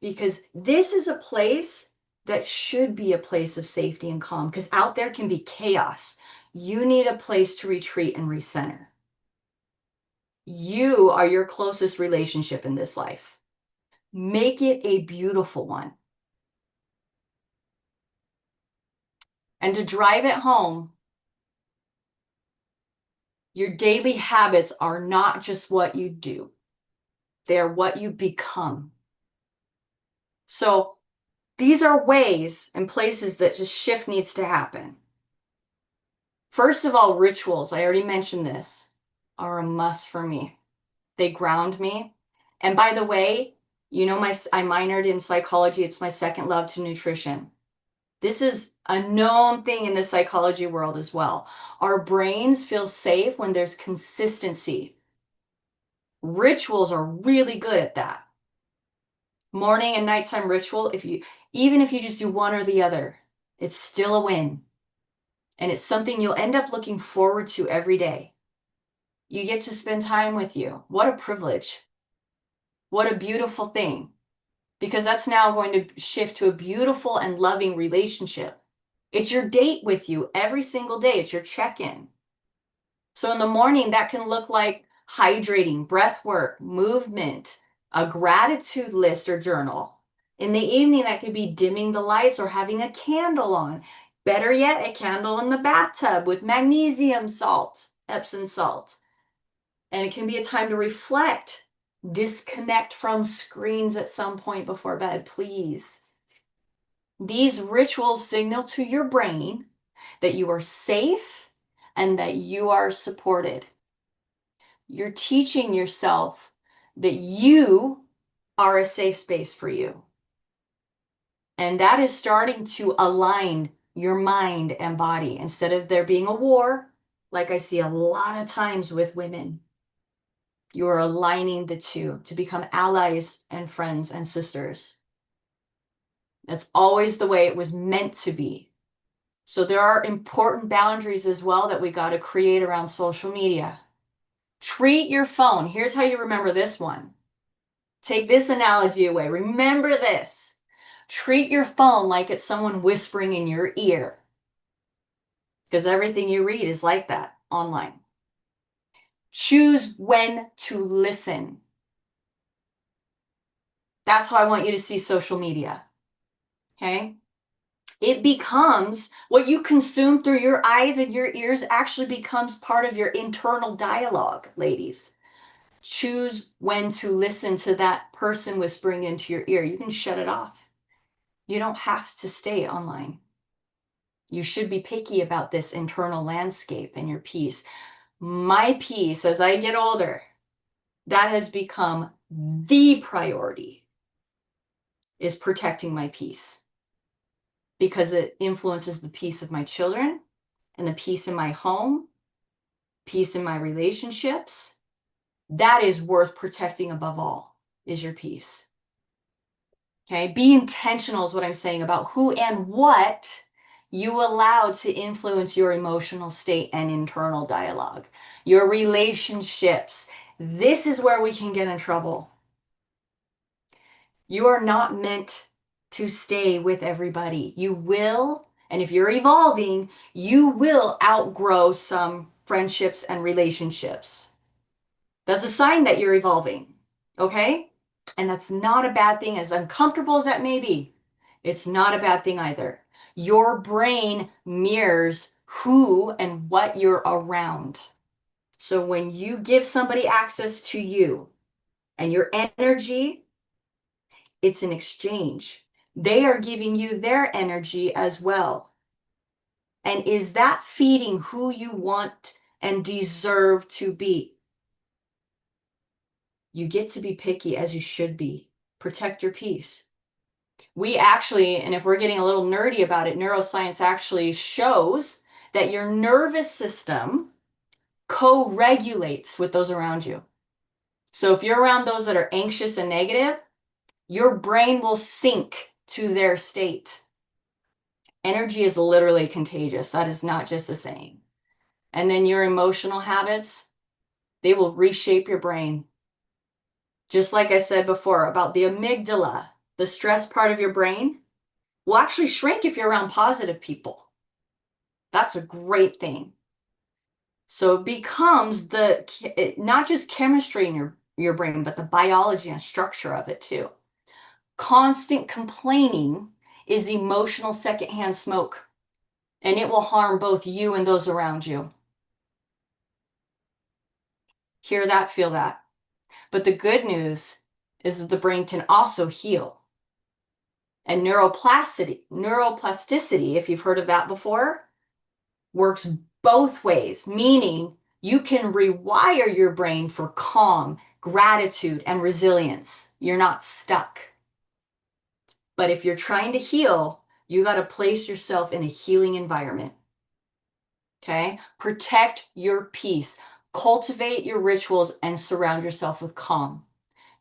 Because this is a place that should be a place of safety and calm, because out there can be chaos. You need a place to retreat and recenter. You are your closest relationship in this life. Make it a beautiful one. And to drive it home, your daily habits are not just what you do. They're what you become. So these are ways and places that just shift needs to happen. First of all, rituals, I already mentioned this, are a must for me. They ground me. And by the way, you know, I minored in psychology. It's my second love to nutrition. This is a known thing in the psychology world as well. Our brains feel safe when there's consistency. Rituals are really good at that. Morning and nighttime ritual, even if you just do one or the other, it's still a win. And it's something you'll end up looking forward to every day. You get to spend time with you. What a privilege. What a beautiful thing. Because that's now going to shift to a beautiful and loving relationship. It's your date with you every single day. It's your check-in. So in the morning, that can look like hydrating, breath work, movement, a gratitude list or journal. In the evening, that could be dimming the lights or having a candle on. Better yet, a candle in the bathtub with magnesium salt, Epsom salt. And it can be a time to reflect, disconnect from screens at some point before bed, please. These rituals signal to your brain that you are safe and that you are supported. You're teaching yourself that you are a safe space for you. And that is starting to align your mind and body instead of there being a war, like I see a lot of times with women. You are aligning the two to become allies and friends and sisters. That's always the way it was meant to be. So there are important boundaries as well that we got to create around social media. Treat your phone. Here's how you remember this one. Take this analogy away. Remember this. Treat your phone like it's someone whispering in your ear. Because everything you read is like that online. Choose when to listen. That's how I want you to see social media. Okay? It becomes what you consume through your eyes and your ears actually becomes part of your internal dialogue, ladies. Choose when to listen to that person whispering into your ear. You can shut it off. You don't have to stay online. You should be picky about this internal landscape and your peace. My peace, as I get older, that has become the priority, is protecting my peace, because it influences the peace of my children and the peace in my home, peace in my relationships. That is worth protecting above all, is your peace. Okay, be intentional is what I'm saying about who and what you allow to influence your emotional state and internal dialogue, your relationships. This is where we can get in trouble. You are not meant to stay with everybody. You will, and if you're evolving, you will outgrow some friendships and relationships. That's a sign that you're evolving, okay? And that's not a bad thing, as uncomfortable as that may be. It's not a bad thing either. Your brain mirrors who and what you're around. So when you give somebody access to you and your energy, it's an exchange. They are giving you their energy as well. And is that feeding who you want and deserve to be? You get to be picky, as you should be. Protect your peace. We actually, and if we're getting a little nerdy about it, neuroscience actually shows that your nervous system co-regulates with those around you. So if you're around those that are anxious and negative, your brain will sync to their state. Energy is literally contagious. That is not just a saying. And then your emotional habits, they will reshape your brain. Just like I said before about the amygdala, the stress part of your brain will actually shrink if you're around positive people. That's a great thing. So it becomes not just chemistry in your brain, but the biology and structure of it too. Constant complaining is emotional secondhand smoke, and it will harm both you and those around you. Hear that, feel that. But the good news is that the brain can also heal. And neuroplasticity, if you've heard of that before, works both ways, meaning you can rewire your brain for calm, gratitude, and resilience. You're not stuck. But if you're trying to heal, you got to place yourself in a healing environment. Okay? Protect your peace. Cultivate your rituals and surround yourself with calm.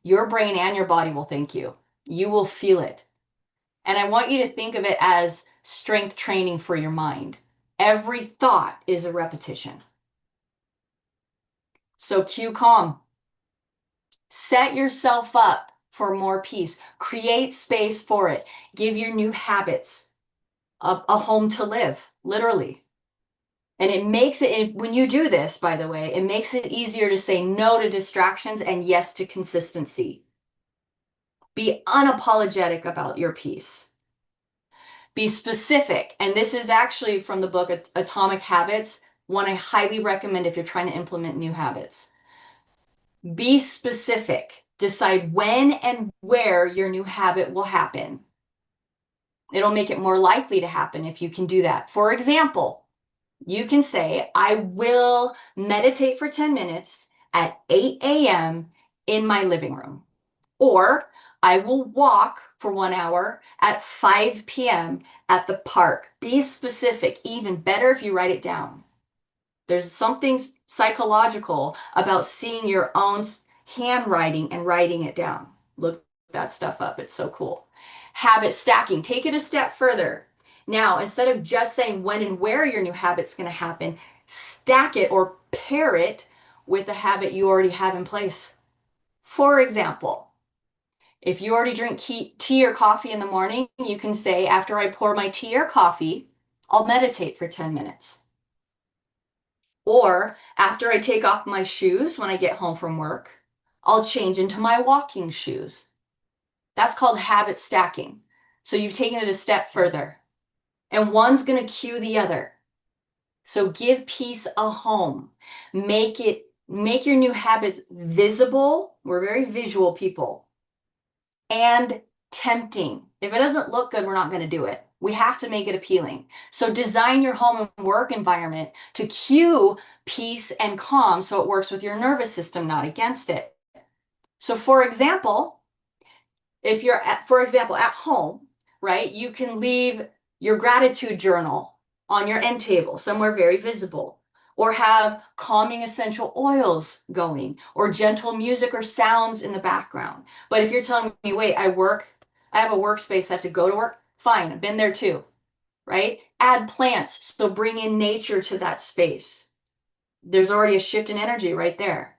Your brain and your body will thank you. You will feel it. And I want you to think of it as strength training for your mind. Every thought is a repetition. So cue calm. Set yourself up for more peace. Create space for it. Give your new habits a home to live, literally. And it makes it, when you do this, by the way, it makes it easier to say no to distractions and yes to consistency. Be unapologetic about your peace. Be specific. And this is actually from the book Atomic Habits, one I highly recommend if you're trying to implement new habits. Be specific. Decide when and where your new habit will happen. It'll make it more likely to happen if you can do that. For example, you can say, I will meditate for 10 minutes at 8 a.m. in my living room. Or I will walk for 1 hour at 5 p.m. at the park. Be specific. Even better if you write it down. There's something psychological about seeing your own handwriting and writing it down. Look that stuff up. It's so cool. Habit stacking. Take it a step further. Now, instead of just saying when and where your new habit's going to happen, stack it or pair it with a habit you already have in place. For example, if you already drink tea or coffee in the morning, you can say, after I pour my tea or coffee, I'll meditate for 10 minutes. Or after I take off my shoes when I get home from work, I'll change into my walking shoes. That's called habit stacking. So you've taken it a step further. And one's going to cue the other. So give peace a home. Make your new habits visible. We're very visual people. And tempting. If it doesn't look good, we're not going to do it. We have to make it appealing. So design your home and work environment to cue peace and calm so it works with your nervous system, not against it. So for example, if you're at home, right, you can leave your gratitude journal on your end table, somewhere very visible, or have calming essential oils going, or gentle music or sounds in the background. But if you're telling me, wait, I have a workspace, I have to go to work, fine, I've been there too, right? Add plants, so bring in nature to that space. There's already a shift in energy right there.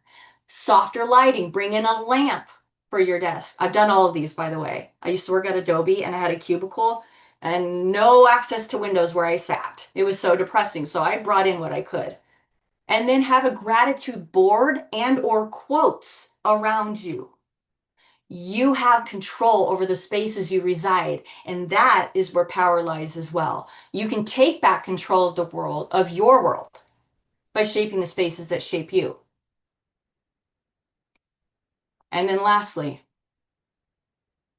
Softer lighting, bring in a lamp for your desk. I've done all of these, by the way. I used to work at Adobe and I had a cubicle and no access to windows where I sat. It was so depressing. So I brought in what I could. And then have a gratitude board and or quotes around you. You have control over the spaces you reside, and that is where power lies as well. You can take back control of the world, of your world, by shaping the spaces that shape you. And then lastly,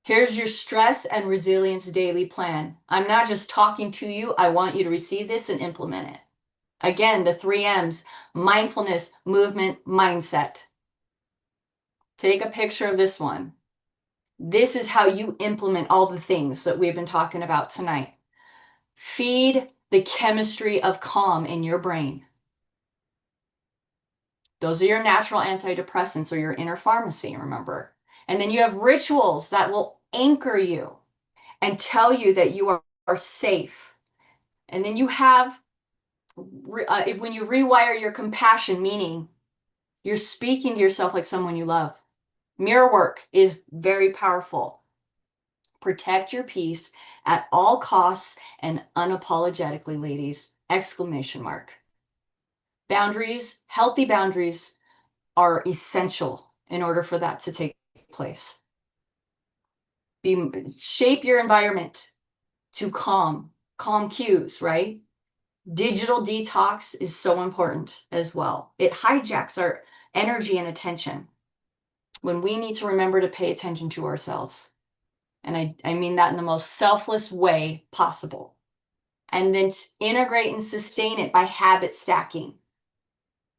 here's your stress and resilience daily plan. I'm not just talking to you. I want you to receive this and implement it. Again, the 3 M's: mindfulness, movement, mindset. Take a picture of this one. This is how you implement all the things that we've been talking about tonight. Feed the chemistry of calm in your brain. Those are your natural antidepressants or your inner pharmacy, remember. And then you have rituals that will anchor you and tell you that you are safe. And then you have, when you rewire your compassion, meaning you're speaking to yourself like someone you love. Mirror work is very powerful. Protect your peace at all costs and unapologetically, ladies! Exclamation mark. Boundaries, healthy boundaries, are essential in order for that to take place. Shape your environment to calm cues, right? Digital detox is so important as well. It hijacks our energy and attention when we need to remember to pay attention to ourselves. And I mean that in the most selfless way possible. And then integrate and sustain it by habit stacking.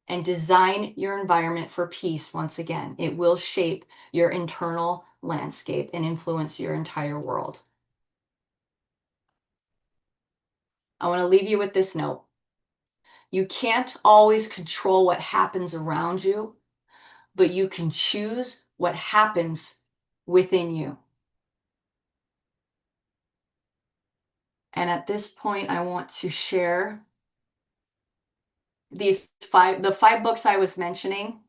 And design your environment for peace once again. It will shape your internal landscape and influence your entire world. I want to leave you with this note. You can't always control what happens around you, but you can choose what happens within you. And at this point, I want to share the 5 books I was mentioning.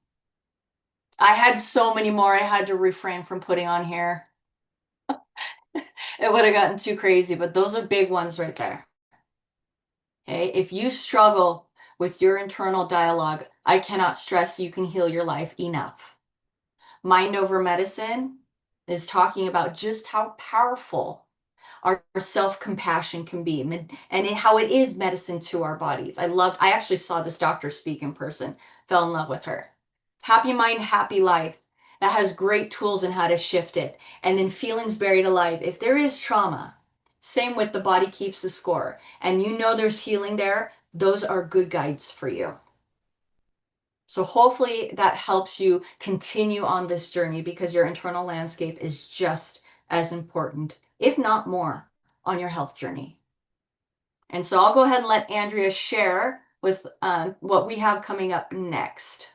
I had so many more I had to refrain from putting on here. It would have gotten too crazy, but those are big ones right there. Okay, if you struggle with your internal dialogue, I cannot stress you can heal your life enough. Mind Over Medicine is talking about just how powerful our self-compassion can be and how it is medicine to our bodies. I actually saw this doctor speak in person, fell in love with her. Happy Mind, Happy Life, that has great tools in how to shift it. And then Feelings Buried Alive. If there is trauma, same with The Body Keeps the Score, and you know there's healing there, those are good guides for you. So hopefully that helps you continue on this journey, because your internal landscape is just as important, if not more, on your health journey. And so I'll go ahead and let Andrea share with what we have coming up next.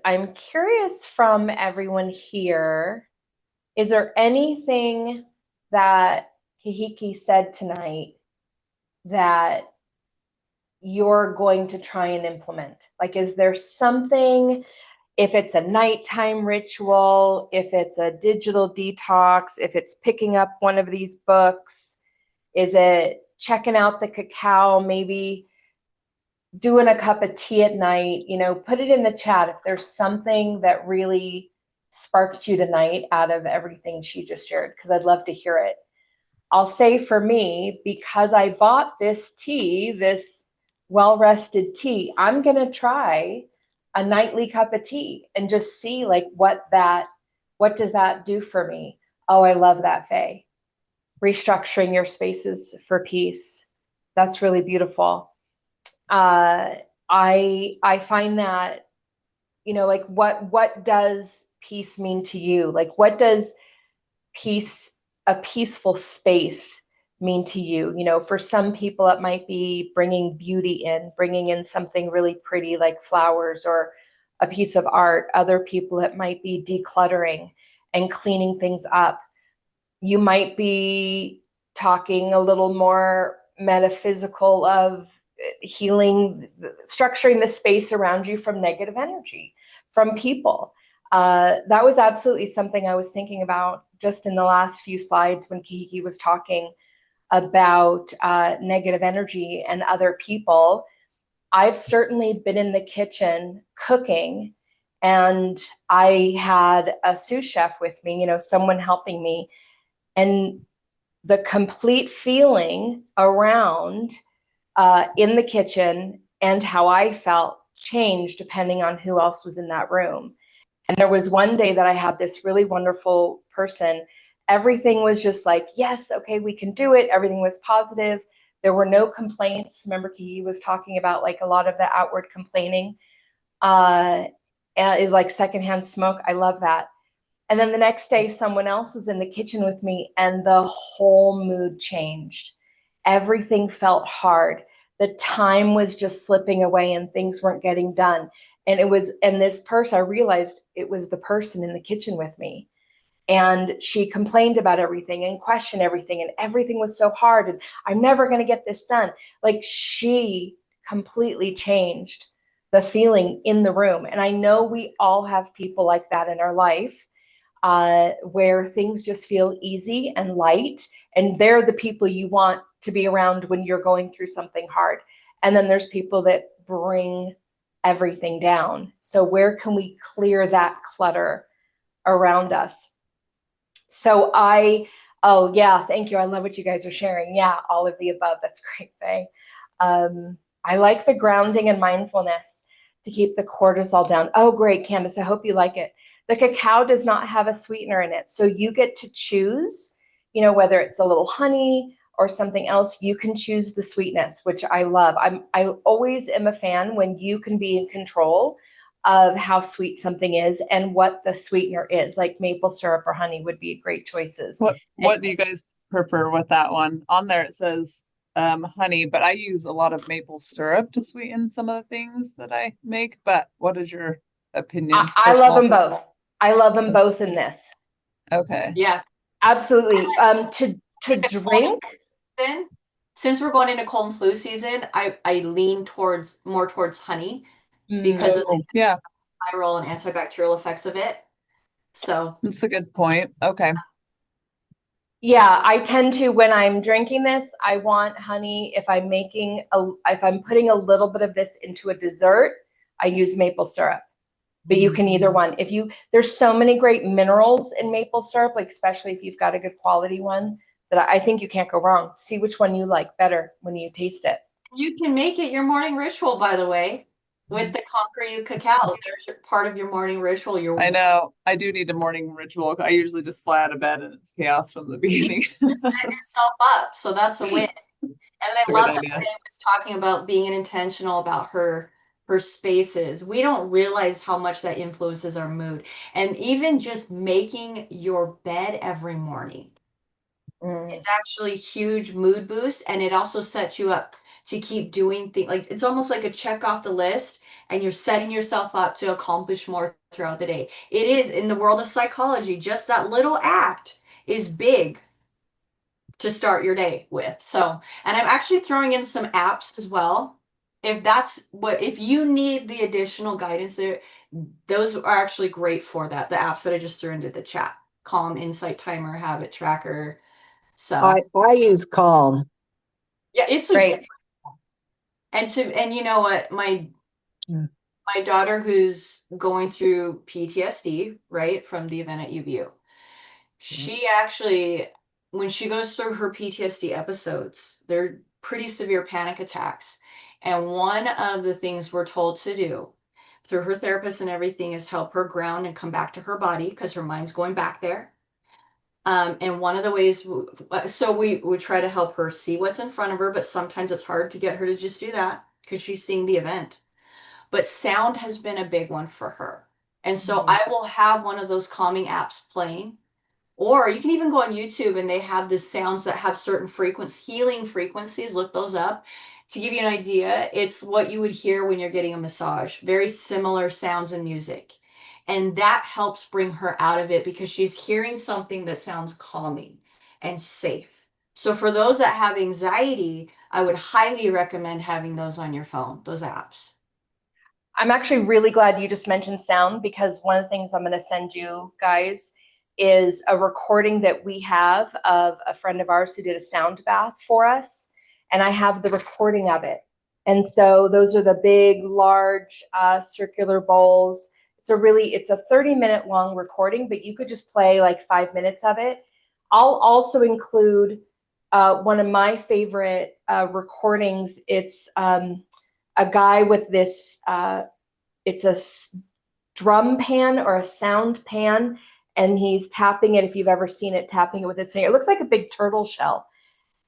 I'm curious from everyone here, is there anything that Kahiki said tonight that you're going to try and implement? Like, is there something, if it's a nighttime ritual, if it's a digital detox, if it's picking up one of these books, is it checking out the cacao, maybe doing a cup of tea at night? Put it in the chat if there's something that really sparked you tonight out of everything she just shared, because I'd love to hear it. I'll say for me, because I bought this tea, this well-rested tea, I'm going to try a nightly cup of tea and just see like what does that do for me? Oh, I love that, Faye. Restructuring your spaces for peace. That's really beautiful. I find that, like what does peace mean to you? Like, what does a peaceful space mean to you? For some people, it might be bringing beauty in, bringing in something really pretty like flowers or a piece of art. Other people, it might be decluttering and cleaning things up. You might be talking a little more metaphysical of healing, structuring the space around you from negative energy, from people. That was absolutely something I was thinking about just in the last few slides when Kahiki was talking about negative energy and other people. I've certainly been in the kitchen cooking, and I had a sous chef with me, someone helping me, and the complete feeling around in the kitchen and how I felt changed depending on who else was in that room. And there was one day that I had this really wonderful person. Everything was just like, yes, okay, we can do it. Everything was positive. There were no complaints. Remember, he was talking about like a lot of the outward complaining is like secondhand smoke. I love that. And then the next day, someone else was in the kitchen with me, and the whole mood changed. Everything felt hard. The time was just slipping away and things weren't getting done. And this person, I realized it was the person in the kitchen with me. And she complained about everything and questioned everything, and everything was so hard. And I'm never going to get this done. Like, she completely changed the feeling in the room. And I know we all have people like that in our life, where things just feel easy and light, and they're the people you want to be around when you're going through something hard. And then there's people that bring everything down. So where can we clear that clutter around us? So oh yeah, thank you. I love what you guys are sharing. Yeah, all of the above. That's great, Faye. I like the grounding and mindfulness to keep the cortisol down. Oh, great, Candace. I hope you like it. The cacao does not have a sweetener in it. So you get to choose, whether it's a little honey or something else. You can choose the sweetness, which I love. I always am a fan when you can be in control of how sweet something is and what the sweetener is. Like maple syrup or honey would be great choices. What do you guys prefer with that one? On there it says honey, but I use a lot of maple syrup to sweeten some of the things that I make. But what is your opinion? I love them both. I love them both in this. Okay. Yeah, absolutely. To drink. then since we're going into cold and flu season, I lean more towards honey because of the viral and antibacterial effects of it. So that's a good point. Okay. Yeah, I tend to, when I'm drinking this, I want honey. If I'm putting a little bit of this into a dessert, I use maple syrup. But you can either one. There's so many great minerals in maple syrup, like especially if you've got a good quality one, that I think you can't go wrong. See which one you like better when you taste it. You can make it your morning ritual, by the way, with the Conquer You cacao. There's part of your morning ritual. I know. I do need a morning ritual. I usually just fly out of bed and it's chaos from the beginning. You set yourself up, so that's a win. And I love that Faye was talking about being intentional about her spaces. We don't realize how much that influences our mood. And even just making your bed every morning is actually a huge mood boost, and it also sets you up to keep doing things. Like it's almost like a check off the list, and you're setting yourself up to accomplish more throughout the day. It is in the world of psychology, just that little act is big to start your day with. So, and I'm actually throwing in some apps as well. If you need the additional guidance there, those are actually great for that. The apps that I just threw into the chat: Calm, Insight Timer, Habit Tracker. So I use Calm. yeah, it's Great. and you know what, my daughter who's going through PTSD, right, from the event at UVU, she actually, when she goes through her PTSD episodes, they're pretty severe panic attacks. And one of the things we're told to do through her therapist and everything is help her ground and come back to her body because her mind's going back there. And one of the ways, so we try to help her see what's in front of her, but sometimes it's hard to get her to just do that because she's seeing the event. But sound has been a big one for her. And so I will have one of those calming apps playing, or you can even go on YouTube and they have the sounds that have certain healing frequencies. Look those up. To give you an idea, it's what you would hear when you're getting a massage. Very similar sounds and music. And that helps bring her out of it because she's hearing something that sounds calming and safe. So for those that have anxiety, I would highly recommend having those on your phone, those apps. I'm actually really glad you just mentioned sound, because one of the things I'm going to send you guys is a recording that we have of a friend of ours who did a sound bath for us. And I have the recording of it. And so those are the big, large circular bowls. It's a 30-minute long recording, but you could just play like 5 minutes of it. I'll also include one of my favorite recordings. It's a guy with this, it's a drum pan or a sound pan, and he's tapping it. If you've ever seen it, tapping it with his finger. It looks like a big turtle shell.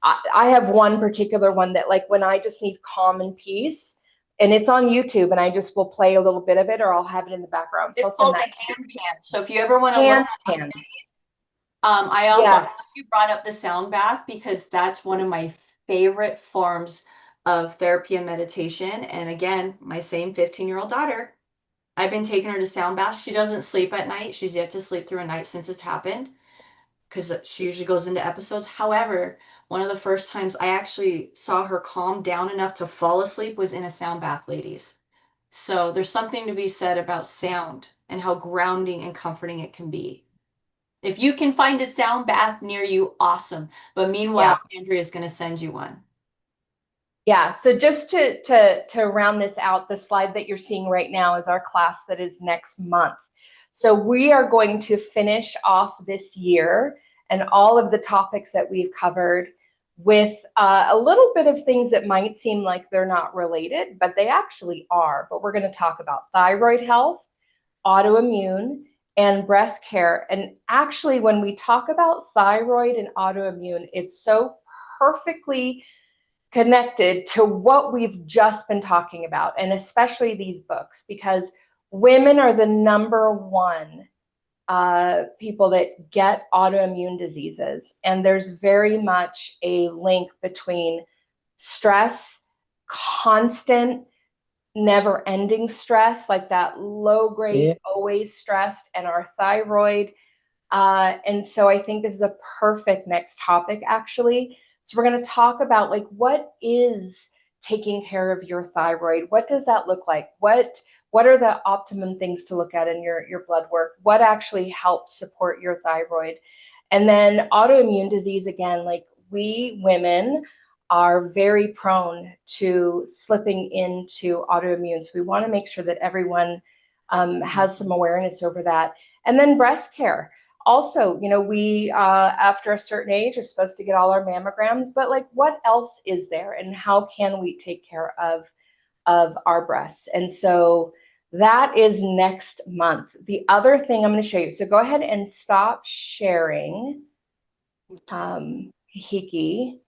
I have one particular one that, like, when I just need calm and peace, and it's on YouTube, and I just will play a little bit of it, or I'll have it in the background. So It's called the hand pan. So if you ever want to hand look pan. I also Yes. you brought up the sound bath because that's one of my favorite forms of therapy and meditation. And again, my same 15-year-old daughter, I've been taking her to sound baths. She doesn't sleep at night. She's yet to sleep through a night since it's happened because she usually goes into episodes. However, one of the first times I actually saw her calm down enough to fall asleep was in a sound bath, ladies. So there's something to be said about sound and how grounding and comforting it can be. If you can find a sound bath near you, awesome. But meanwhile, Andrea is going to send you one. Yeah, so just to round this out, the slide that you're seeing right now is our class that is next month. So we are going to finish off this year and all of the topics that we've covered with a little bit of things that might seem like they're not related, but they actually are. But we're going to talk about thyroid health, autoimmune, and breast care. And actually, when we talk about thyroid and autoimmune, it's so perfectly connected to what we've just been talking about, and especially these books, because women are the number one people that get autoimmune diseases. And there's very much a link between stress, constant, never ending stress, like that low grade, always stressed, and our thyroid. And so I think this is a perfect next topic, actually. So we're going to talk about, like, what is taking care of your thyroid? What does that look like? What are the optimum things to look at in your blood work? What actually helps support your thyroid? And then autoimmune disease, again, like, we women are very prone to slipping into autoimmune. So we want to make sure that everyone has some awareness over that. And then breast care. Also, we after a certain age are supposed to get all our mammograms, but, like, what else is there, and how can we take care of our breasts? And so that is next month. The other thing I'm going to show you. So go ahead and stop sharing Kahiki,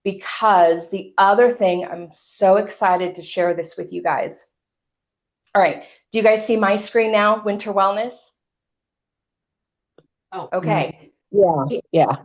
because the other thing, I'm so excited to share this with you guys. All right. Do you guys see my screen now? Winter Wellness. Oh, okay. Yeah.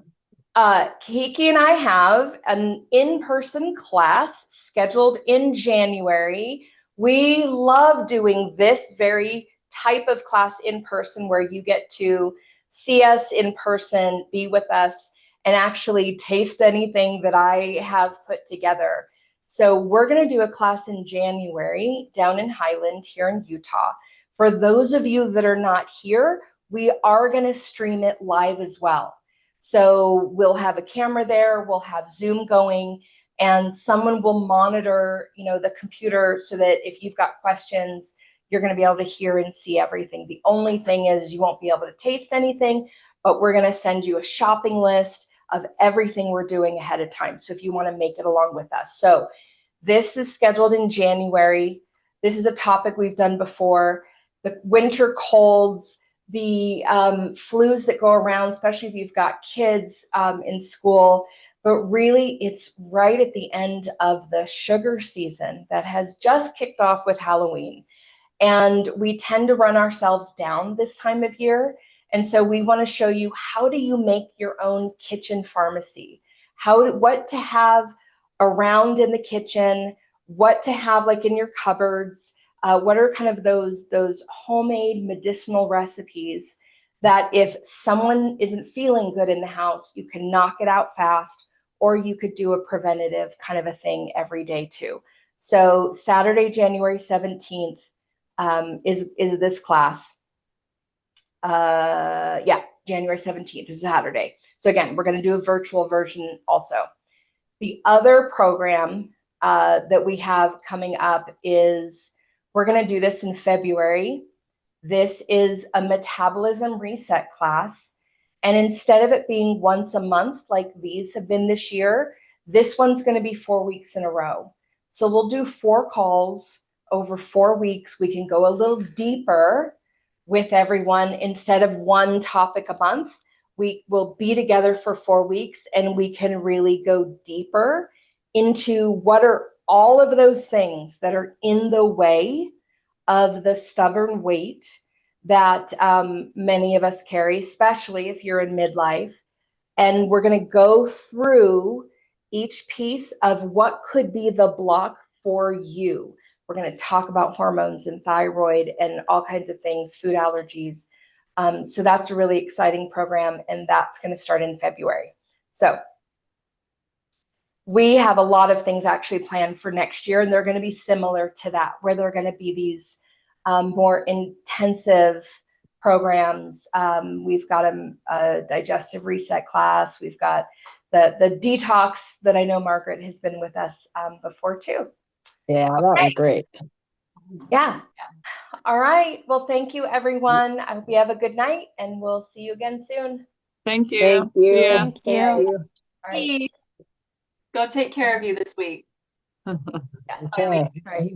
Kahiki and I have an in-person class scheduled in January. We love doing this very type of class in person where you get to see us in person, be with us, and actually taste anything that I have put together. So we're going to do a class in January down in Highland here in Utah. For those of you that are not here, we are going to stream it live as well. So we'll have a camera there, we'll have Zoom going, and someone will monitor, the computer so that if you've got questions, you're going to be able to hear and see everything. The only thing is you won't be able to taste anything, but we're going to send you a shopping list of everything we're doing ahead of time. So if you want to make it along with us. So this is scheduled in January. This is a topic we've done before. The winter colds, the flus that go around, especially if you've got kids in school. But really, it's right at the end of the sugar season that has just kicked off with Halloween. And we tend to run ourselves down this time of year. And so we want to show you, how do you make your own kitchen pharmacy? What to have around in the kitchen, what to have like in your cupboards. What are kind of those homemade medicinal recipes that if someone isn't feeling good in the house, you can knock it out fast, or you could do a preventative kind of a thing every day too. So Saturday, January 17th is this class. January 17th is Saturday. So again, we're going to do a virtual version also. The other program that we have coming up is, we're going to do this in February. This is a metabolism reset class. And instead of it being once a month like these have been this year, this one's going to be 4 weeks in a row. So we'll do 4 calls over 4 weeks. We can go a little deeper with everyone. Instead of one topic a month, we will be together for 4 weeks and we can really go deeper into what are all of those things that are in the way of the stubborn weight that many of us carry, especially if you're in midlife. And we're going to go through each piece of what could be the block for you. We're going to talk about hormones and thyroid and all kinds of things, food allergies. So that's a really exciting program, and that's going to start in February. So we have a lot of things actually planned for next year, and they're going to be similar to that, where they're going to be these more intensive programs. We've got a digestive reset class. We've got the detox that I know Margaret has been with us before too. Yeah, that was great. Yeah. All right. Well, thank you, everyone. I hope you have a good night, and we'll see you again soon. Thank you. Thank you. See ya. Thank you. Thank you. All right. Go take care of you this week. Yeah. Okay. All right.